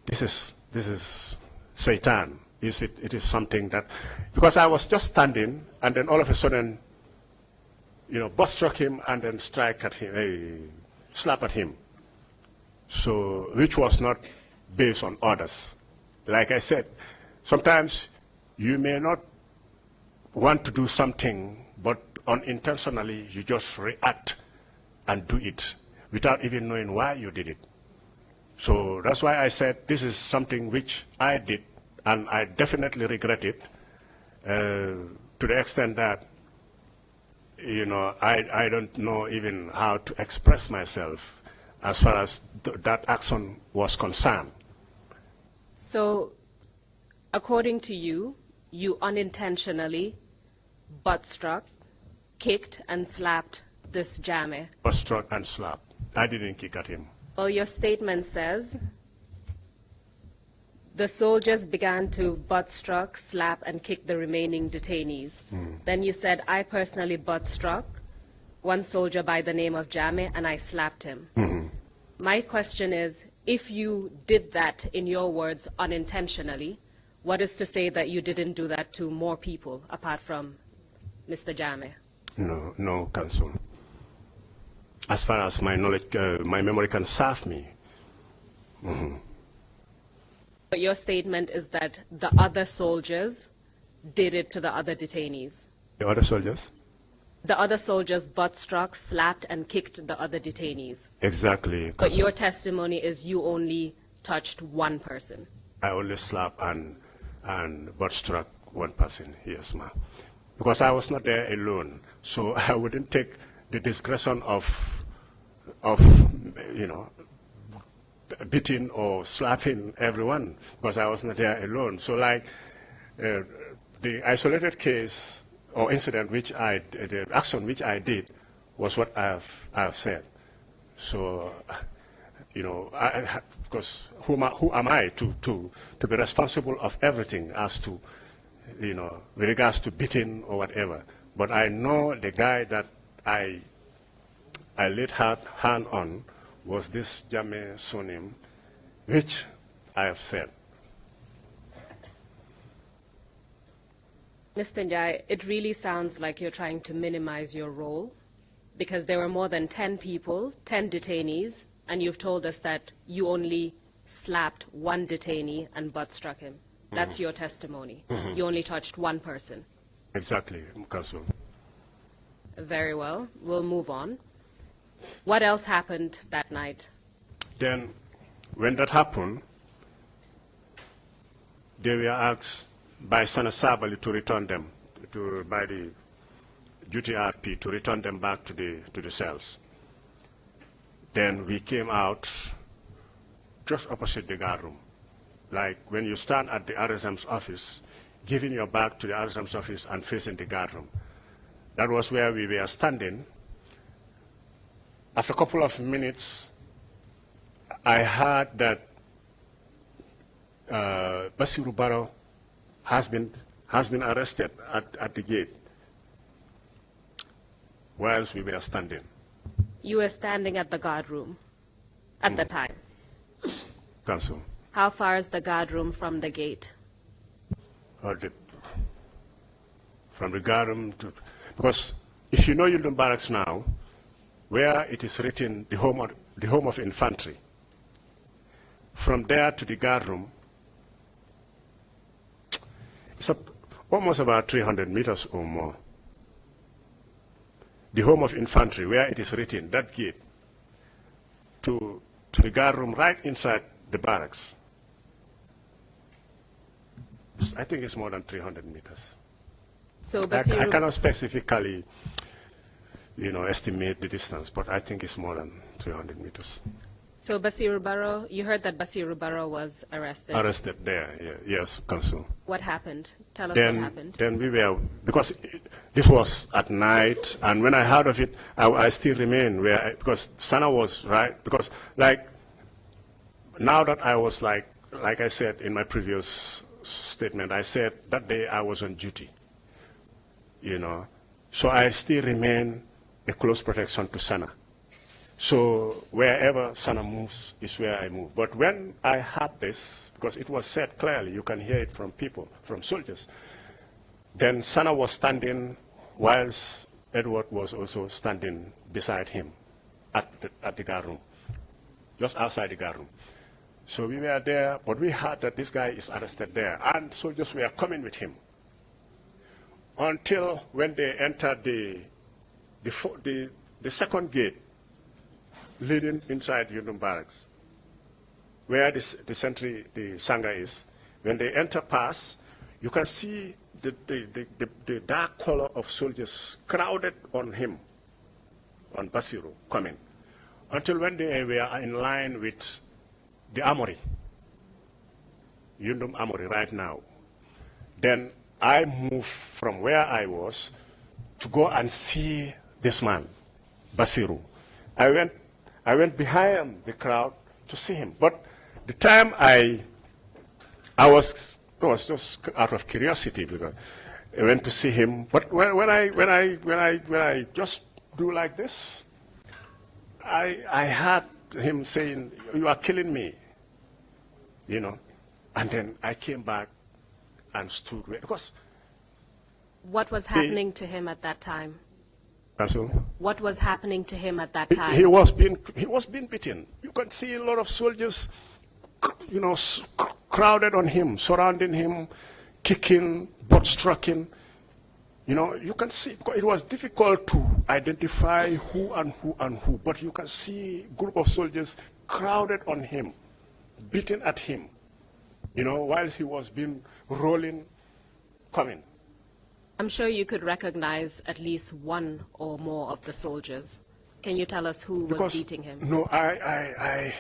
this is Satan. It is something that, because I was just standing, and then all of a sudden, butt struck him and then strike at him, slap at him. So, which was not based on orders. Like I said, sometimes you may not want to do something, but unintentionally you just react and do it without even knowing why you did it. So that's why I said this is something which I did, and I definitely regret it, to the extent that, you know, I don't know even how to express myself as far as that action was concerned. So, according to you, you unintentionally butt struck, kicked, and slapped this Jame. Was struck and slapped. I didn't kick at him. Well, your statement says the soldiers began to butt struck, slap, and kick the remaining detainees. Then you said, I personally butt struck one soldier by the name of Jame, and I slapped him. My question is, if you did that, in your words, unintentionally, what is to say that you didn't do that to more people apart from Mr. Jame? No, Council. As far as my knowledge, my memory can serve me. But your statement is that the other soldiers did it to the other detainees. The other soldiers? The other soldiers butt struck, slapped, and kicked the other detainees. Exactly. But Council. your testimony is you only touched one person. I only slapped and butt struck one person, yes, ma'am. Because I was not there alone, so I wouldn't take the discretion of you know, beating or slapping everyone, because I was not there alone. So like the isolated case or incident which the action which I did was what I have said. So, you know, because who am I to be responsible of everything as to, you know, with regards to beating or whatever. But I know the guy that I laid hand on was this Jame Sonim, which I have said. Mr. Njai, it really sounds like you're trying to minimize your role, because there were more than 10 people, 10 detainees, and you've told us that you only slapped one detainee and butt struck him. That's your testimony. You only touched one person. Exactly, Council. Very well. We'll move on. What else happened that night? Then, when that happened, they were asked by Sana Sabali to return them, by the duty RP to return them back to the cells. Then we came out just opposite the guard room. Like when you stand at the RSM's office, giving your back to the RSM's office and facing the guard room. That was where we were standing. After a couple of minutes, I heard that Basiru Barrow has been arrested at the gate whilst we were standing. You were standing at the guard room at the time. Council. How far is the guard room from the gate? From the guard room to, because if you know Yundum Barracks now, where it is written the home of infantry, from there to the guard room, it's almost about 300 meters or more. The home of infantry, where it is written, that gate, to the guard room right inside the barracks, I think it's more than 300 meters. So I cannot specifically, you know, estimate the distance, but I think it's more than 300 meters. So Basiru Barrow, you heard that Basiru Barrow was arrested. Arrested there, yeah, yes, Council. What happened? Tell us what happened. Then we were, because this was at night, and when I heard of it, I still remain where, because Sana was right, because like, now that I was like I said in my previous statement, I said that day I was on duty, you know, so I still remain a close protection to Sana. So wherever Sana moves is where I move. But when I heard this, because it was said clearly, you can hear it from people, from soldiers, then Sana was standing whilst Edward was also standing beside him. at the guard room, just outside the guard room. So we were there, but we heard that this guy is arrested there, and soldiers were coming with him. Until when they entered the second gate leading inside Yundum Barracks, where the sentry, the Sangha is, when they enter past, you can see the dark color of soldiers crowded on him, on Basiru, coming. Until when they were in line with the armory, Yundum Armory right now. Then I moved from where I was to go and see this man, Basiru. I went behind the crowd to see him. But the time I was just out of curiosity because I went to see him. But when I just do like this, I heard him saying, "You are killing me," you know. And then I came back and stood where, because. What was happening to him at that time? So, What was happening to him at that time? he was being beaten. You can see a lot of soldiers, you know, crowded on him, surrounding him, kicking, butt striking. You know, you can see, it was difficult to identify who and who and who, but you can see a group of soldiers crowded on him, beating at him, you know, while he was being rolling, coming. I'm sure you could recognize at least one or more of the soldiers. Can you tell us who was beating him? No, I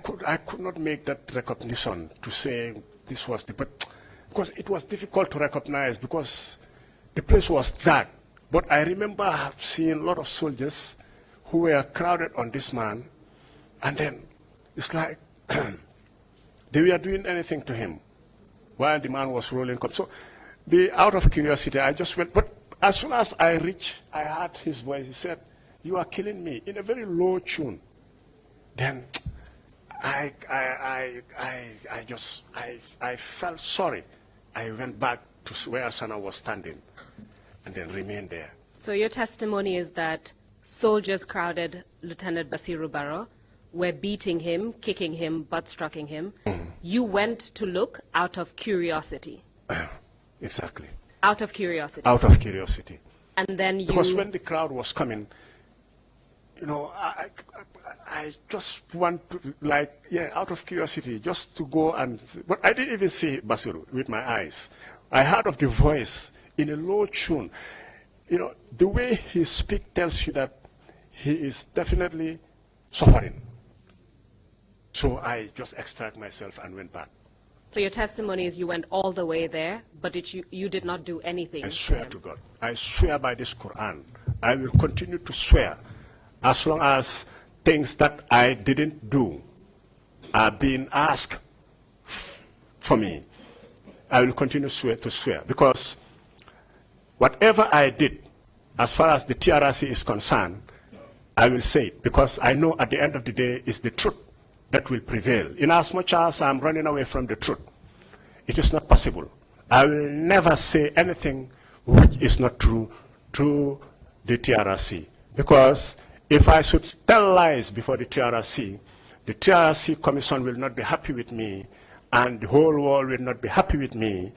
could not make that recognition to say this was but because it was difficult to recognize because the place was dark. But I remember seeing a lot of soldiers who were crowded on this man, and then it's like they were doing anything to him while the man was rolling. So, out of curiosity, I just went. But as soon as I reached, I heard his voice. He said, "You are killing me," in a very low tune. Then I felt sorry. I went back to where Sana was standing and then remained there. So your testimony is that soldiers crowded Lieutenant Basiru Barrow, were beating him, kicking him, butt-striking him. You went to look out of curiosity. Exactly. Out of curiosity. Out of curiosity. And then you... Because when the crowd was coming, you know, I just want to, like, out of curiosity, just to go and... But I didn't even see Basiru with my eyes. I heard of the voice in a low tune. You know, the way he speaks tells you that he is definitely suffering. So I just extract myself and went back. So your testimony is you went all the way there, but you did not do anything. I swear to God. I swear by this Quran. I will continue to swear as long as things that I didn't do are being asked for me. I will continue to swear because whatever I did, as far as the TRRC is concerned, I will say it because I know at the end of the day it's the truth that will prevail. In as much as I'm running away from the truth, it is not possible. I will never say anything which is not true to the TRRC. Because if I should tell lies before the TRRC Commission will not be happy with me, and the whole world will not be happy with me,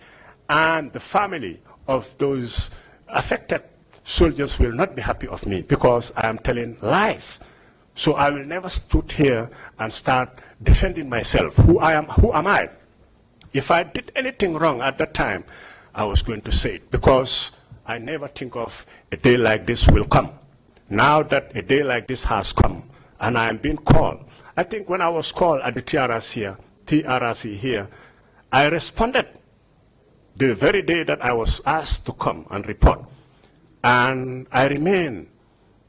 and the family of those affected soldiers will not be happy of me because I am telling lies. So I will never stood here and start defending myself. Who am I? If I did anything wrong at that time, I was going to say it because I never think of a day like this will come. Now that a day like this has come and I am being called, I think when I was called at the TRRC here, I responded the very day that I was asked to come and report. And I remain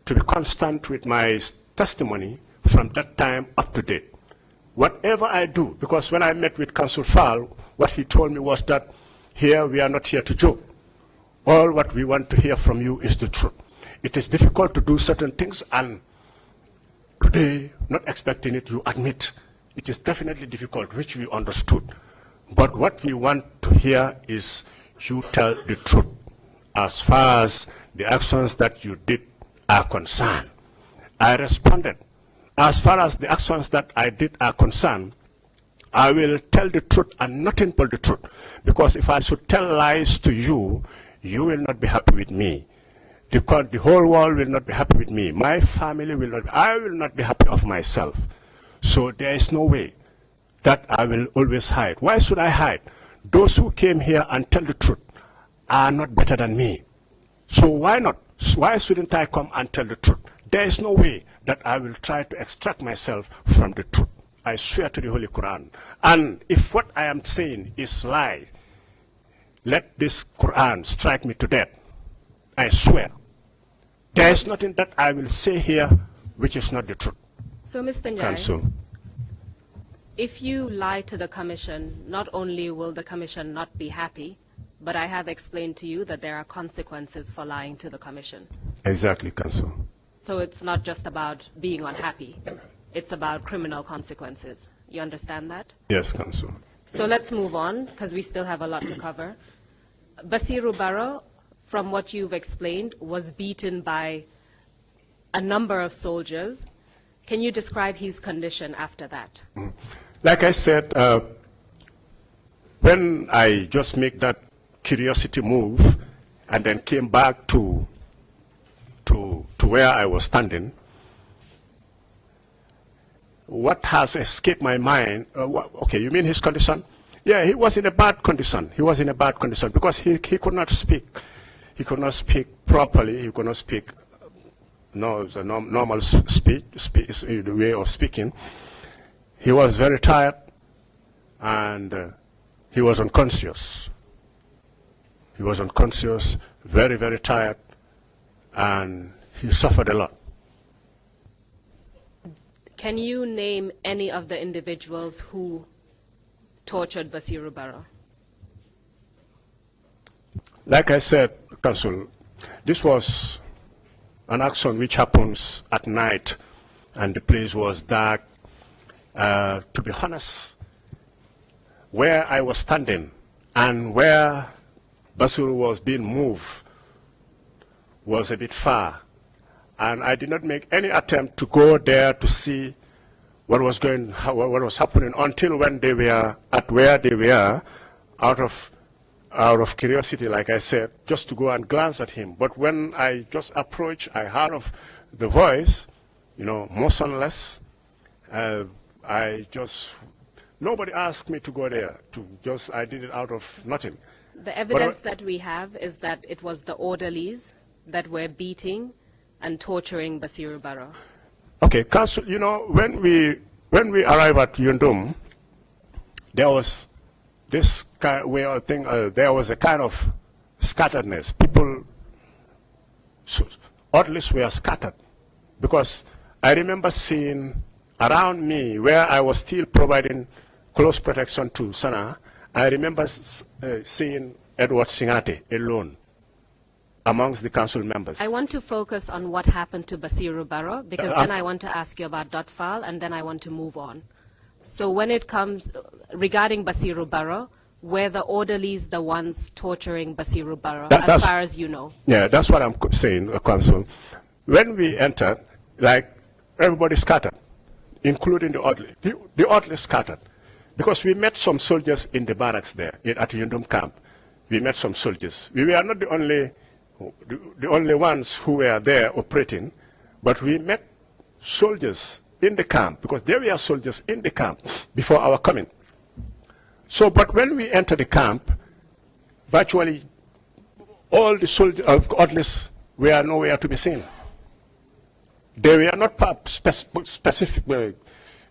to be constant with my testimony from that time up to date. Whatever I do, because when I met with Council Fall, what he told me was that here we are not here to joke. All what we want to hear from you is the truth. It is difficult to do certain things, and today, not expecting it, you admit it is definitely difficult, which we understood. But what we want to hear is you tell the truth as far as the actions that you did are concerned. I responded. As far as the actions that I did are concerned, I will tell the truth and nothing but the truth. Because if I should tell lies to you, you will not be happy with me. The whole world will not be happy with me. My family will not. I will not be happy of myself. So there is no way that I will always hide. Why should I hide? Those who came here and tell the truth are not better than me. So why not? Why shouldn't I come and tell the truth? There is no way that I will try to extract myself from the truth. I swear to the Holy Quran. And if what I am saying is lie, let this Quran strike me to death. I swear. There is nothing that I will say here which is not the truth. So, Mr. Njai, Counsel. if you lie to the Commission, not only will the Commission not be happy, but I have explained to you that there are consequences for lying to the Commission. Exactly, Counsel. So it's not just about being unhappy. It's about criminal consequences. You understand that? Yes, Counsel. So let's move on, because we still have a lot to cover. Basiru Barrow, from what you've explained, was beaten by a number of soldiers. Can you describe his condition after that? Like I said, when I just make that curiosity move and then came back to where I was standing, what has escaped my mind, okay, you mean his condition? Yeah, he was in a bad condition. He was in a bad condition because he could not speak. He could not speak properly. He could not speak the normal speech, the way of speaking. He was very tired and he was unconscious. He was unconscious, very, very tired, and he suffered a lot. Can you name any of the individuals who tortured Basiru Barrow? Like I said, Counsel, this was an action which happens at night, and the place was dark. To be honest, where I was standing and where Basiru was being moved was a bit far, and I did not make any attempt to go there to see what was happening until when they were at where they were, out of curiosity, like I said, just to go and glance at him. But when I just approached, I heard of the voice, motionless. Nobody asked me to go there. I did it out of nothing. The evidence that we have is that it was the orderlies that were beating and torturing Basiru Barrow. Okay, Counsel, when we arrived at Yundum, there was this way of thing. There was a kind of scatteredness. People, orderlies were scattered, because I remember seeing around me where I was still providing close protection to Sana. I remember seeing Edward Singate alone amongst the council members. I want to focus on what happened to Basiru Barrow, because then I want to ask you about Dotfal, and then I want to move on. So when it comes regarding Basiru Barrow, were the orderlies the ones torturing Basiru Barrow, as far as you know? Yeah, that's what I'm saying, Counsel. When we entered, like, everybody scattered, including the orderly. The orderly scattered, because we met some soldiers in the barracks there at Yundum camp. We met some soldiers. We were not the only ones who were there operating, but we met soldiers in the camp, because there were soldiers in the camp before our coming. So, but when we entered the camp, virtually all the soldiers, orderlies were nowhere to be seen. They were not specific,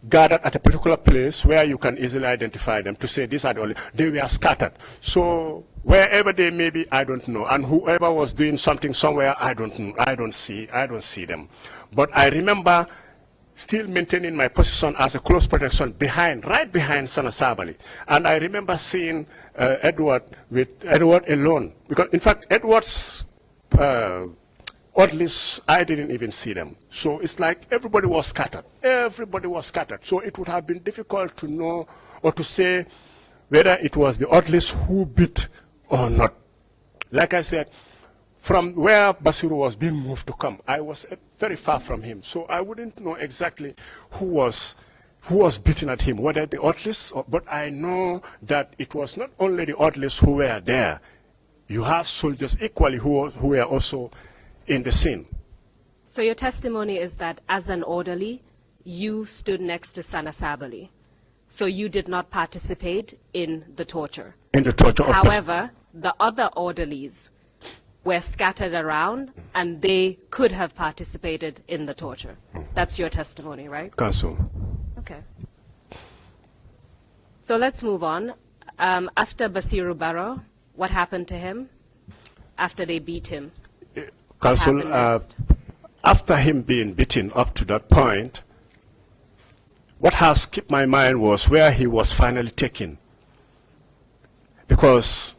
gathered at a particular place where you can easily identify them to say these are the only. They were scattered. So wherever they may be, I don't know. And whoever was doing something somewhere, I don't know. I don't see them. But I remember still maintaining my position as a close protection right behind Sana Sabali. And I remember seeing Edward alone. Because in fact, Edward's orderlies, I didn't even see them. So it's like everybody was scattered. Everybody was scattered. So it would have been difficult to know or to say whether it was the orderlies who beat or not. Like I said, from where Basiru was being moved to come, I was very far from him, so I wouldn't know exactly who was beating at him, whether the Otlis, but I know that it was not only the Otlis who were there. You have soldiers equally who were also in the scene. So your testimony is that as an orderly, you stood next to Sana Sabali. So you did not participate in the torture. In the torture of However, the other orderlies were scattered around and they could have participated in the torture. That's your testimony, right? Counsel. Okay. So let's move on. After Basiru Barrow, what happened to him? After they beat him? Counsel, happened next? after him being beaten up to that point, what has kept my mind was where he was finally taken. Because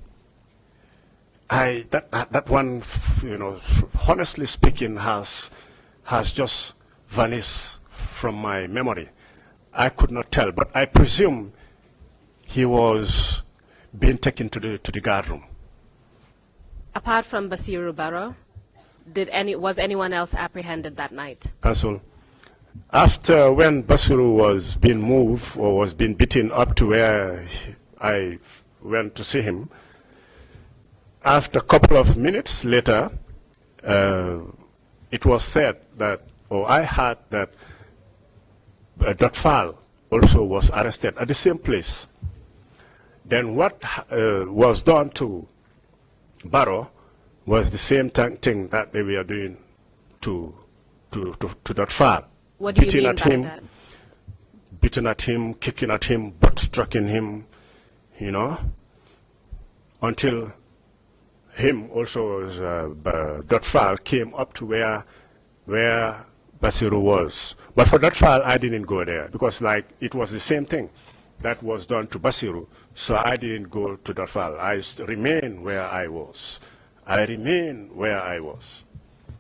that one, honestly speaking, has just vanished from my memory. I could not tell, but I presume he was being taken to the guard room. Apart from Basiru Barrow, was anyone else apprehended that night? Counsel, after when Basiru was being moved or was being beaten up to where I went to see him, after a couple of minutes later, it was said that, or I heard that Dotfal also was arrested at the same place. Then what was done to Barrow was the same thing that they were doing to Dotfal. What do you mean by that? Beating at him, kicking at him, butt-striking him, until him also, Dotfal, came up to where Basiru was. But for Dotfal, I didn't go there because it was the same thing that was done to Basiru. So I didn't go to Dotfal. I remained where I was.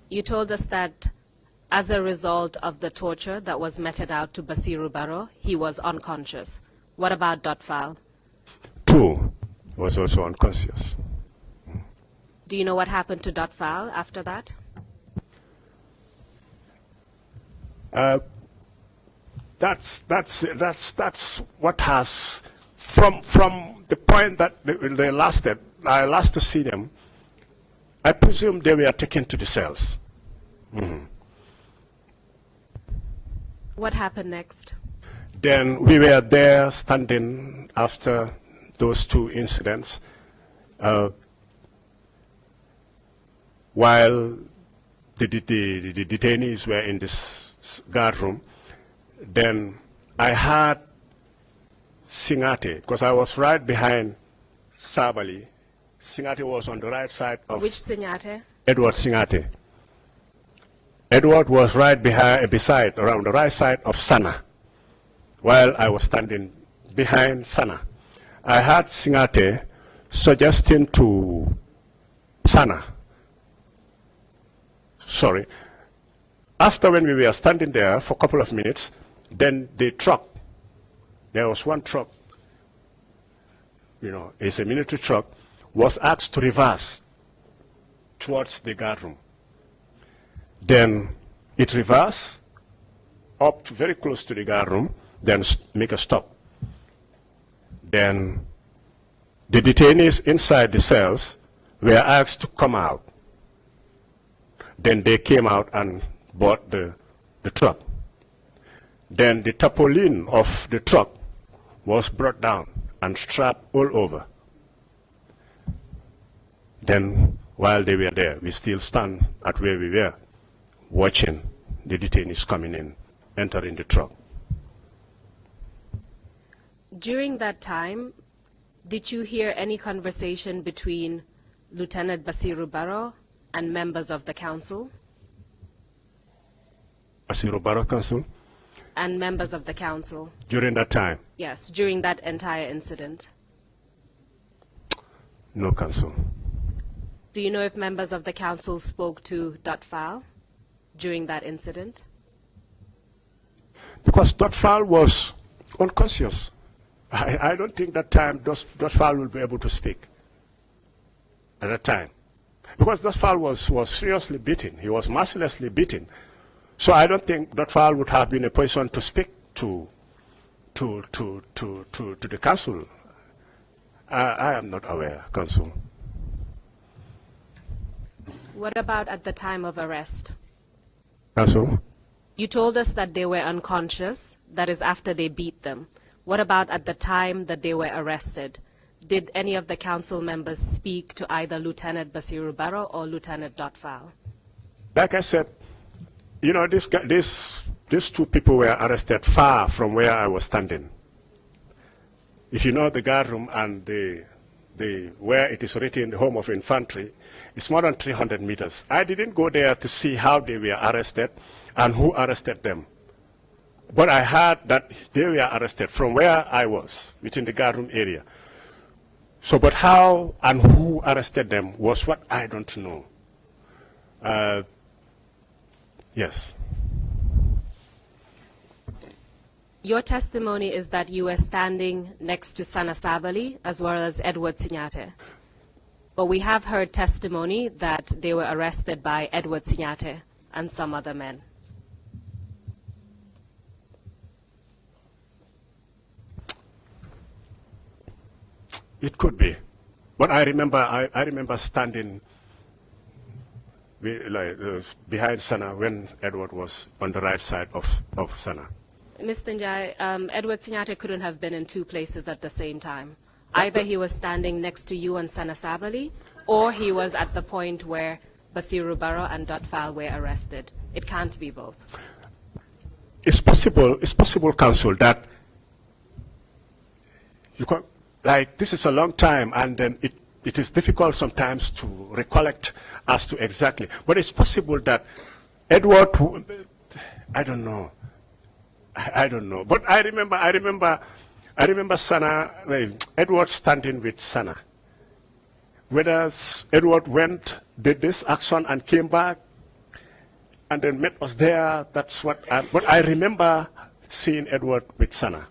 You told us that as a result of the torture that was meted out to Basiru Barrow, he was unconscious. What about Dotfal? Too was also unconscious. Do you know what happened to Dotfal after that? That's what has from the point that they lasted. I last to see them. I presume they were taken to the cells. What happened next? Then we were there standing after those two incidents, while the detainees were in this guard room. Then I heard Singate, because I was right behind Sabali. Singate was on the right side of... Which Singate? Edward Singate. Edward was right beside, around the right side of Sana, while I was standing behind Sana. I heard Singate suggesting to Sana, after when we were standing there for a couple of minutes, then the truck, there was one truck, it's a military truck, was asked to reverse towards the guard room. Then it reversed up to very close to the guard room, then make a stop. Then the detainees inside the cells were asked to come out. Then they came out and bought the truck. Then the tarpaulin of the truck was brought down and strapped all over. Then while they were there, we still stand at where we were, watching the detainees coming in, entering the truck. During that time, did you hear any conversation between Lieutenant Basiru Barrow and members of the council? Basiru Barrow Council? And members of the council. During that time? Yes, during that entire incident. No, Council. Do you know if members of the council spoke to Dotfal during that incident? Because Dotfal was unconscious. I don't think that time Dotfal will be able to speak at that time. Because Dotfal was seriously beaten. He was mercilessly beaten. So I don't think Dotfal would have been a person to speak to the council. I am not aware, council. What about at the time of arrest? Council? You told us that they were unconscious, that is after they beat them. What about at the time that they were arrested? Did any of the council members speak to either Lieutenant Basiru Barrow or Lieutenant Dotfal? Like I said, you know, these two people were arrested far from where I was standing. If you know the guard room and where it is written, the home of infantry, it's more than 300 meters. I didn't go there to see how they were arrested and who arrested them. But I heard that they were arrested from where I was, within the guard room area. So, but how and who arrested them was what I don't know. Yes. Your testimony is that you were standing next to Sana Sabali as well as Edward Sinyate. But we have heard testimony that they were arrested by Edward Sinyate and some other men. It could be. But I remember standing behind Sana when Edward was on the right side of Sana. Mr. Njai, Edward Sinyate couldn't have been in two places at the same time. Either he was standing next to you and Sana Sabali, or he was at the point where Basiru Barrow and Dotfal were arrested. It can't be both. It's possible, Council, that you can, like, this is a long time, and then it is difficult sometimes to recollect as to exactly. But it's possible that Edward, I don't know. I don't know. But I remember Sana, Edward standing with Sana. Whether Edward did this action and came back and then met us there, that's what but I remember seeing Edward with Sana.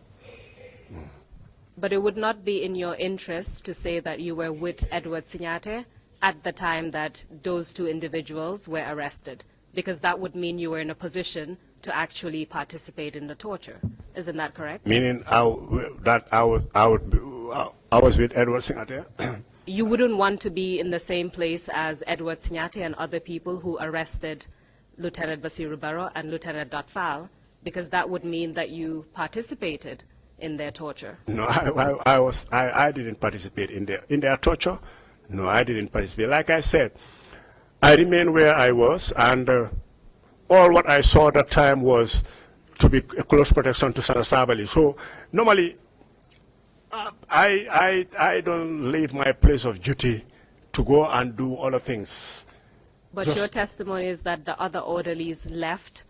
But it would not be in your interest to say that you were with Edward Sinyate at the time that those two individuals were arrested, because that would mean you were in a position to actually participate in the torture. Isn't that correct? Meaning I was with Edward Sinyate? You wouldn't want to be in the same place as Edward Sinyate and other people who arrested Lieutenant Basiru Barrow and Lieutenant Dotfal, because that would mean that you participated in their torture. No, I didn't participate in their torture. No, I didn't participate. Like I said, I remained where I was, and all what I saw at that time was to be a close protection to Sana Sabali. So normally, I don't leave my place of duty to go and do other things. But your testimony is that the other orderlies left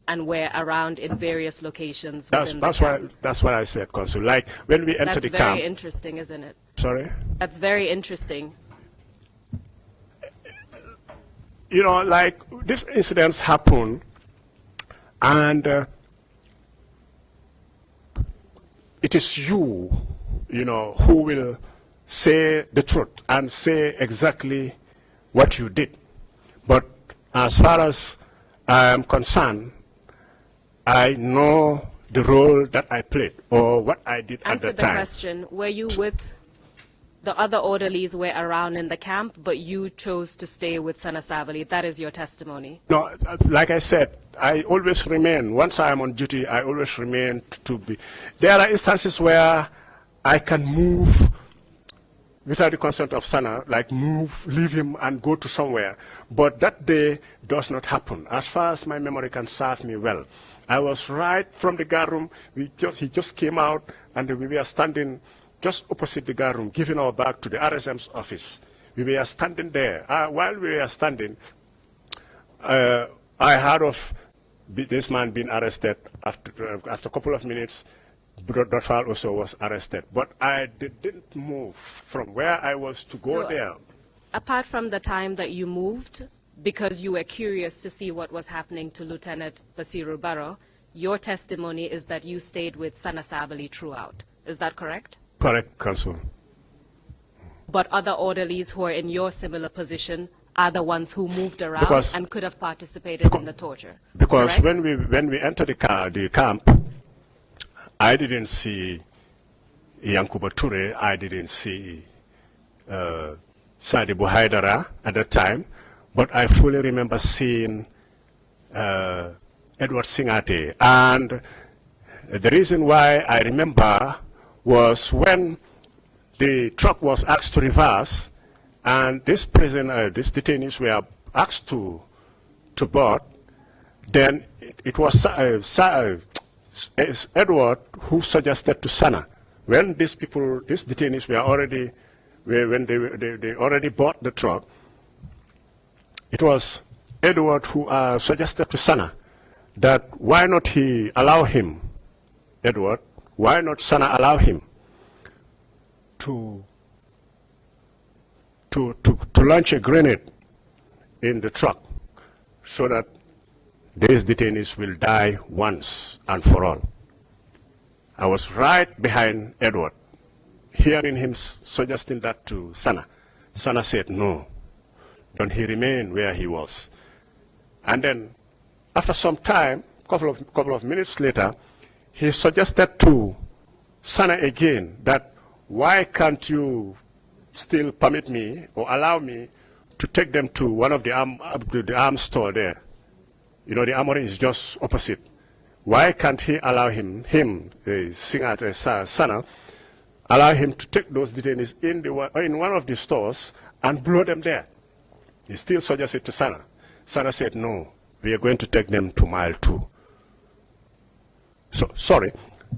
and were around in various locations within the camp. That's what I said, Consul. Like when we entered the camp. That's very interesting, isn't it? Sorry? That's very interesting. You know, like these incidents happen, and it is you, you know, who will say the truth and say exactly what you did. But as far as I am concerned, I know the role that I played or what I did at the time. Answer the question. Were you with the other orderlies were around in the camp, but you chose to stay with Sana Sabali? That is your testimony. No, like I said, I always remain. Once I am on duty, I always remain to be. There are instances where I can move without the consent of Sana, like move, leave him and go to somewhere. But that day does not happen. As far as my memory can serve me well, I was right from the guard room. He just came out, and we were standing just opposite the guard room, giving our back to the RSM's office. We were standing there. While we were standing, I heard of this man being arrested. After a couple of minutes, Dotfal also was arrested. But I didn't move from where I was to go there. Apart from the time that you moved, because you were curious to see what was happening to Lieutenant Basiru Barrow, your testimony is that you stayed with Sana Sabali throughout. Is that correct? Correct, Council. But other orderlies who are in your similar position are the ones who moved around Because- and could have participated in the torture. Because correct? when we entered the camp, I didn't see Yankuba Toure, I didn't see Sadibou Haidara at that time, but I fully remember seeing Edward Singate. And the reason why I remember was when the truck was asked to reverse, and these detainees were asked to board, then it was Edward who suggested to Sana, when these detainees were already, when they already bought the truck, it was Edward who suggested to Sana that why not he allow him, Edward, why not Sana allow him to launch a grenade in the truck so that these detainees will die once and for all. I was right behind Edward, hearing him suggesting that to Sana. Sana said, no, don't he remain where he was. And then, after some time, couple of minutes later, he suggested to Sana again that why can't you still permit me or allow me to take them to one of the arms store there. You know, the armory is just opposite. Why can't he allow him, Sana, allow him to take those detainees in one of the stores and blow them there? He still suggested to Sana. Sana said, no, we are going to take them to mile 2. So, sorry,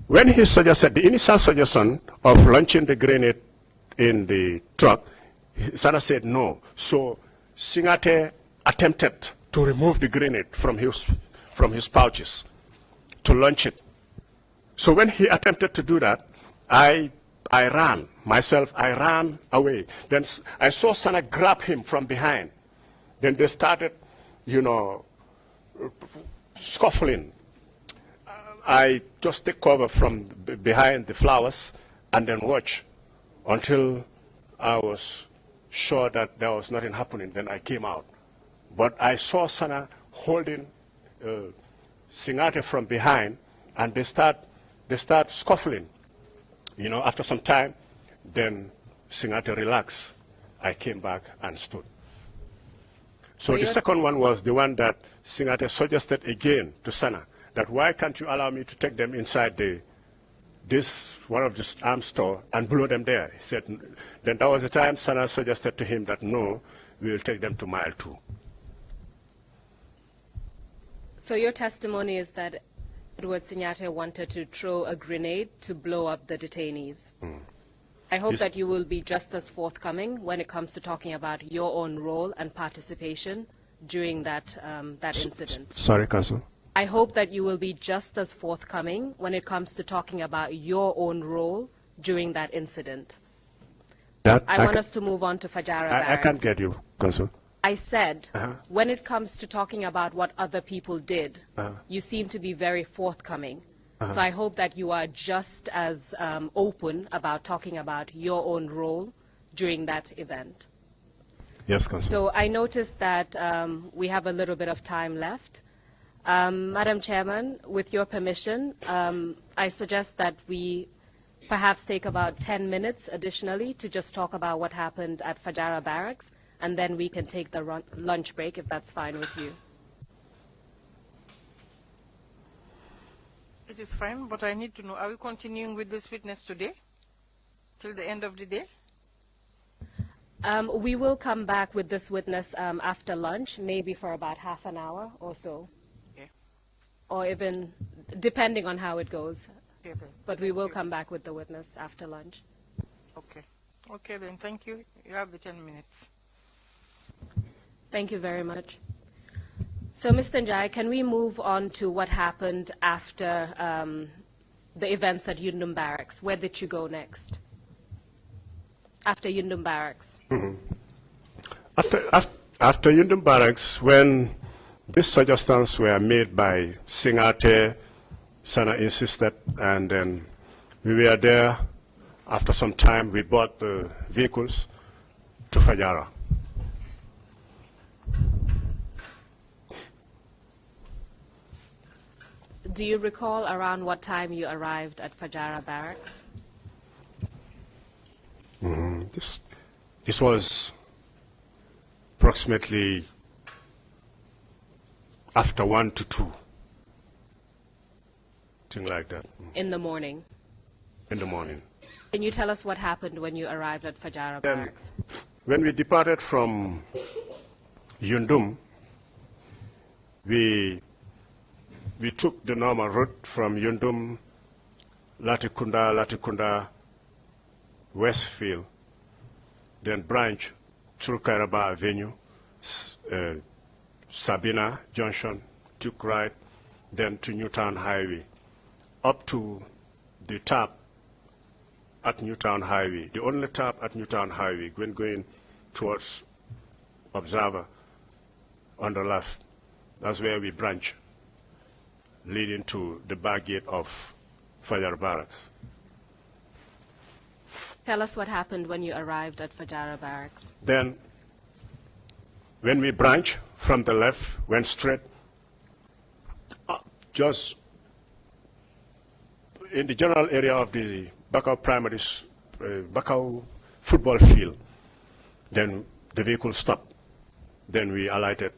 when he suggested, the initial suggestion of launching the grenade in the truck, Sana said no. So Singate attempted to remove the grenade from his pouches to launch it. So when he attempted to do that, I ran away. Then I saw Sana grab him from behind. Then they started, scuffling. I just take cover from behind the flowers and then watch until I was sure that there was nothing happening. Then I came out. But I saw Sana holding Singate from behind, and they start scuffling. After some time, then Singate relaxed. I came back and stood. So the second one was the one that Singate suggested again to Sana, that why can't you allow me to take them inside one of the arms store and blow them there? He said, then that was the time Sana suggested to him that no, we will take them to mile 2. So your testimony is that Edward Singate wanted to throw a grenade to blow up the detainees. I hope that you will be just as forthcoming when it comes to talking about your own role and participation during that incident. Sorry, Counsel. I hope that you will be just as forthcoming when it comes to talking about your own role during that incident. I want us to move on to Fajara Barracks. I can't get you, Counsel. I said, when it comes to talking about what other people did, you seem to be very forthcoming. So I hope that you are just as open about talking about your own role during that event. Yes, Counsel. So I noticed that we have a little bit of time left. Madam Chairman, with your permission, I suggest that we perhaps take about 10 minutes additionally to just talk about what happened at Fajara Barracks, and then we can take the lunch break if that's fine with you. It is fine, but I need to know, are we continuing with this witness today? Till the end of the day? We will come back with this witness after lunch, maybe for about half an hour or so. Okay. Or even, depending on how it goes. Okay, then. But we will come back with the witness after lunch. Okay. Okay, then, thank you. You have the 10 minutes. Thank you very much. So, Mr. Njai, can we move on to what happened after the events at Yundum Barracks? Where did you go next? After Yundum Barracks? After Yundum Barracks, when these suggestions were made by Singate, Sana insisted, and then we were there. After some time, we bought the vehicles to Fajara. Do you recall around what time you arrived at Fajara Barracks? This was approximately after 1 to 2, thing like that, In the morning. in the morning. Can you tell us what happened when you arrived at Fajara Then, Barracks? when we departed from Yundum, we took the normal route from Yundum, Latikunda, Westfield, then branch through Kairaba Avenue, Sabina Junction, took right, then to Newtown Highway, up to the tap at Newtown Highway, the only tap at Newtown Highway when going towards Observer on the left. That's where we branch, leading to the back gate of Fajara Barracks. Tell us what happened when you arrived at Fajara Barracks. Then, when we branch from the left, went straight, just in the general area of the Bakau Primary, Bakau football field. Then the vehicle stopped. Then we alighted.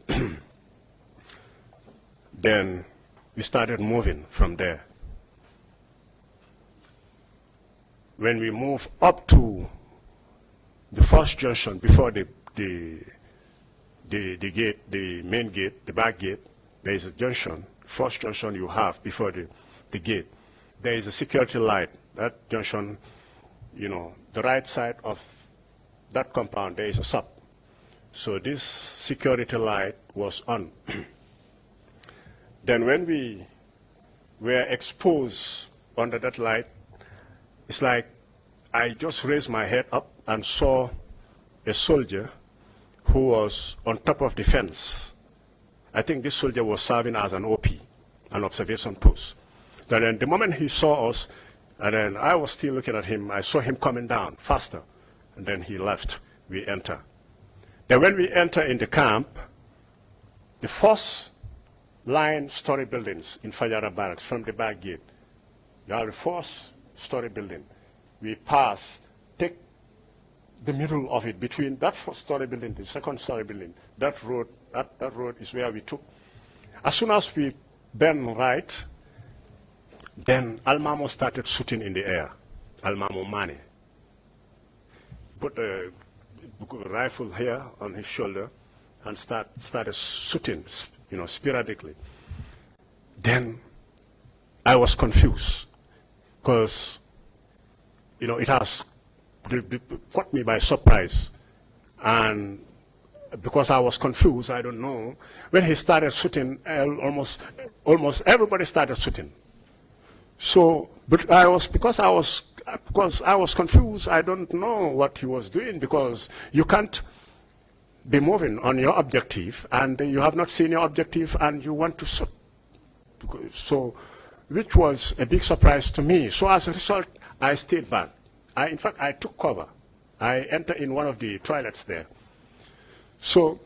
Then we started moving from there. When we move up to the first junction before the gate, the main gate, the back gate, there is a junction, first junction you have before the gate. There is a security light. That junction, you know, the right side of that compound, there is a sub. So this security light was on. Then when we were exposed under that light, it's like I just raised my head up and saw a soldier who was on top of the fence. I think this soldier was serving as an OP, an observation post. Then the moment he saw us, and then I was still looking at him, I saw him coming down faster, and then he left. We enter. Then when we enter in the camp, the first line story buildings in Fajara Barracks from the back gate, they are the first story building. We pass, take the middle of it between that first story building, the second story building, that road is where we took. As soon as we bend right, then Almamo started shooting in the air. Almamo Mane put a rifle here on his shoulder and started shooting, you know, sporadically. Then I was confused because, you know, it has caught me by surprise. And because I was confused, I don't know. When he started shooting, almost everybody started shooting. So, but because I was confused, I don't know what he was doing, because you can't be moving on your objective and you have not seen your objective and you want to shoot. So, which was a big surprise to me. So as a result, I stayed back. In fact, I took cover. I entered in one of the toilets there. So,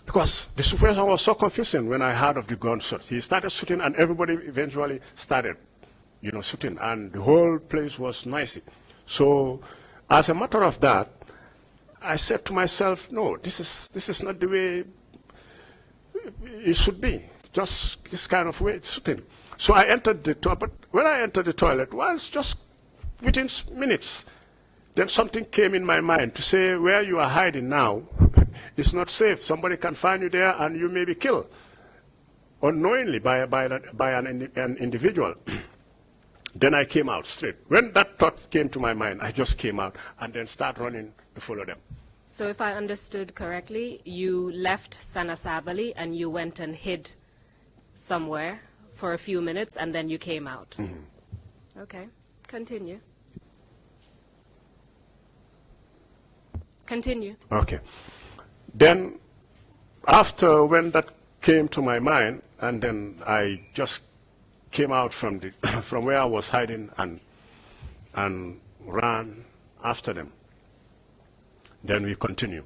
because the situation was so confusing when I heard of the gunshot. He started shooting and everybody eventually started, you know, shooting, and the whole place was noisy. So, as a matter of that, I said to myself, no, this is not the way it should be. Just this kind of way it's shooting. So I entered the toilet, but when I entered the toilet, it was just within minutes. Then something came in my mind to say, where you are hiding now, it's not safe. Somebody can find you there and you may be killed unknowingly by an individual. Then I came out straight. When that thought came to my mind, I just came out and then started running to follow them. So if I understood correctly, you left Sanasabali and you went and hid somewhere for a few minutes and then you came out. Mm-hmm. Okay, continue. Continue. Okay. Then after when that came to my mind, and then I just came out from from where I was hiding and ran after them. Then we continue.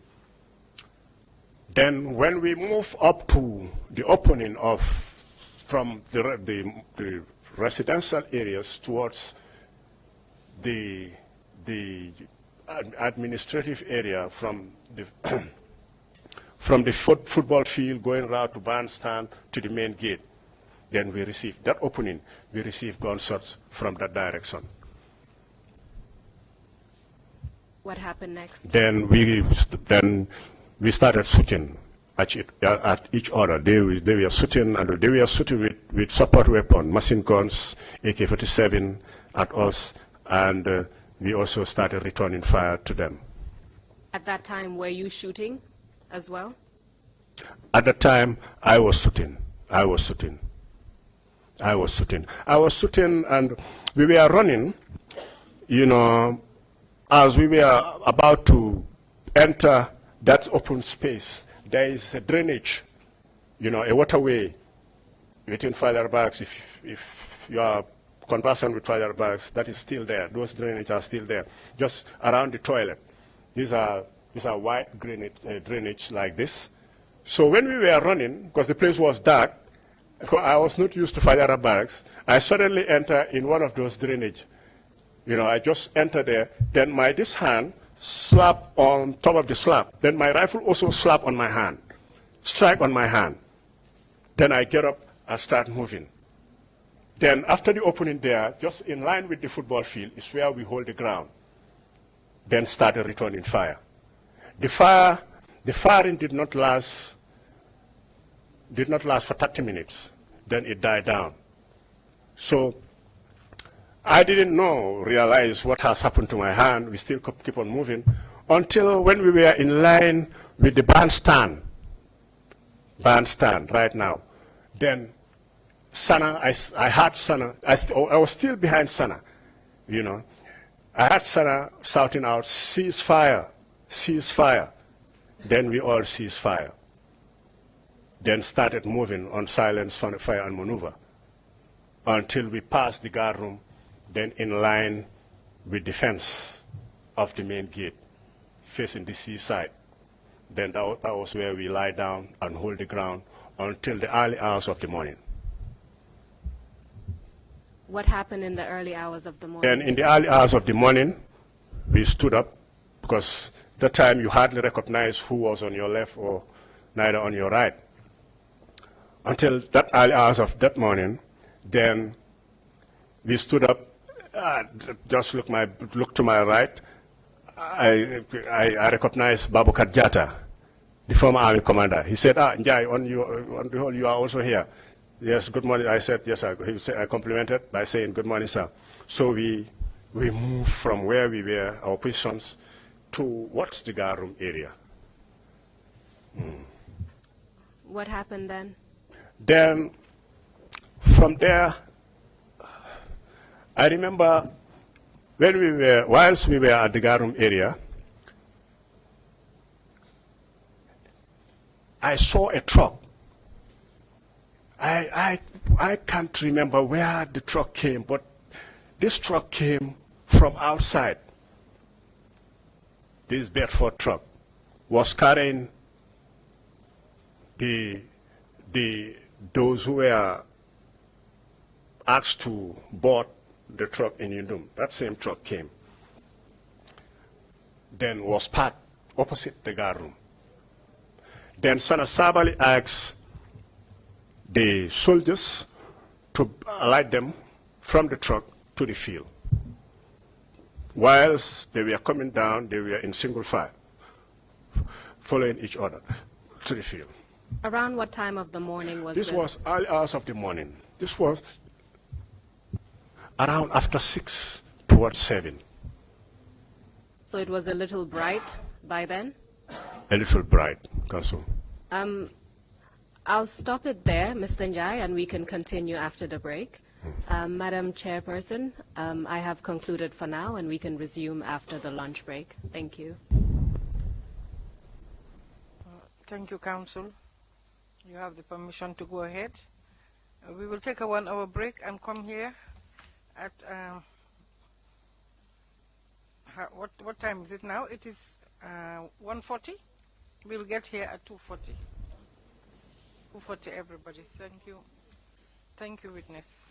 Then when we move up to the opening of from the residential areas towards the administrative area, from the from the football field going around to bandstand to the main gate. Then we received that opening. We received gunshots from that direction. What happened next? Then we started shooting at each other. They were shooting, and they were shooting with support weapons, machine guns, AK-47 at us, and we also started returning fire to them. At that time, were you shooting as well? At the time, I was shooting. I was shooting. I was shooting. I was shooting, and we were running, you know, as we were about to enter that open space. There is a drainage, you know, a waterway within Fire Barracks. If you are conversant with Fire Barracks, that is still there. Those drainage are still there, just around the toilet. These are white drainage like this. So when we were running, because the place was dark, I was not used to Fire Barracks, I suddenly entered in one of those drainage. You know, I just entered there. Then this hand slap on top of the slab. Then my rifle also slap on my hand, strike on my hand. Then I get up and start moving. Then after the opening there, just in line with the football field, is where we hold the ground. Then started returning fire. The firing did not last for 30 minutes. Then it died down. So I didn't realize what has happened to my hand. We still keep on moving until when we were in line with the bandstand right now. Then Sana, I heard Sana, I was still behind Sana, you know. I heard Sana shouting out, "Cease fire, cease fire." Then we all ceased fire. Then started moving on silence, fire and maneuver until we passed the guard room, then in line with the fence of the main gate facing the seaside. Then that was where we lie down and hold the ground until the early hours of the morning. What happened in the early hours of the morning? And in the early hours of the morning, we stood up because that time you hardly recognize who was on your left or neither on your right. Until that early hours of that morning, then we stood up, just look to my right. I recognized Babukar Jatta, the former army commander. He said, Njai, on the whole, you are also here. Yes, good morning. I said, yes, I complimented by saying, good morning, sir. So we moved from where we were, our positions, towards the guard room area. What happened then? Then, from there, I remember whilst we were at the guard room area, I saw a truck. I can't remember where the truck came, but this truck came from outside. This Bedford truck was carrying those who were asked to board the truck in Yundum. That same truck came. Then was parked opposite the guard room. Then Sana Sabali asked the soldiers to alight them from the truck to the field. Whilst they were coming down, they were in single file, following each other to the field. Around what time of the morning was this? This was early hours of the morning. This was around after 6 towards 7. So it was a little bright by then? A little bright, Council. I'll stop it there, Mr. Njai, and we can continue after the break. Madam Chairperson, I have concluded for now, and we can resume after the lunch break. Thank you. Thank you, Council. You have the permission to go ahead. We will take a 1-hour break and come here at what time is it now? It is 1:40. We'll get here at 2:40. 2:40, everybody. Thank you. Thank you, witness.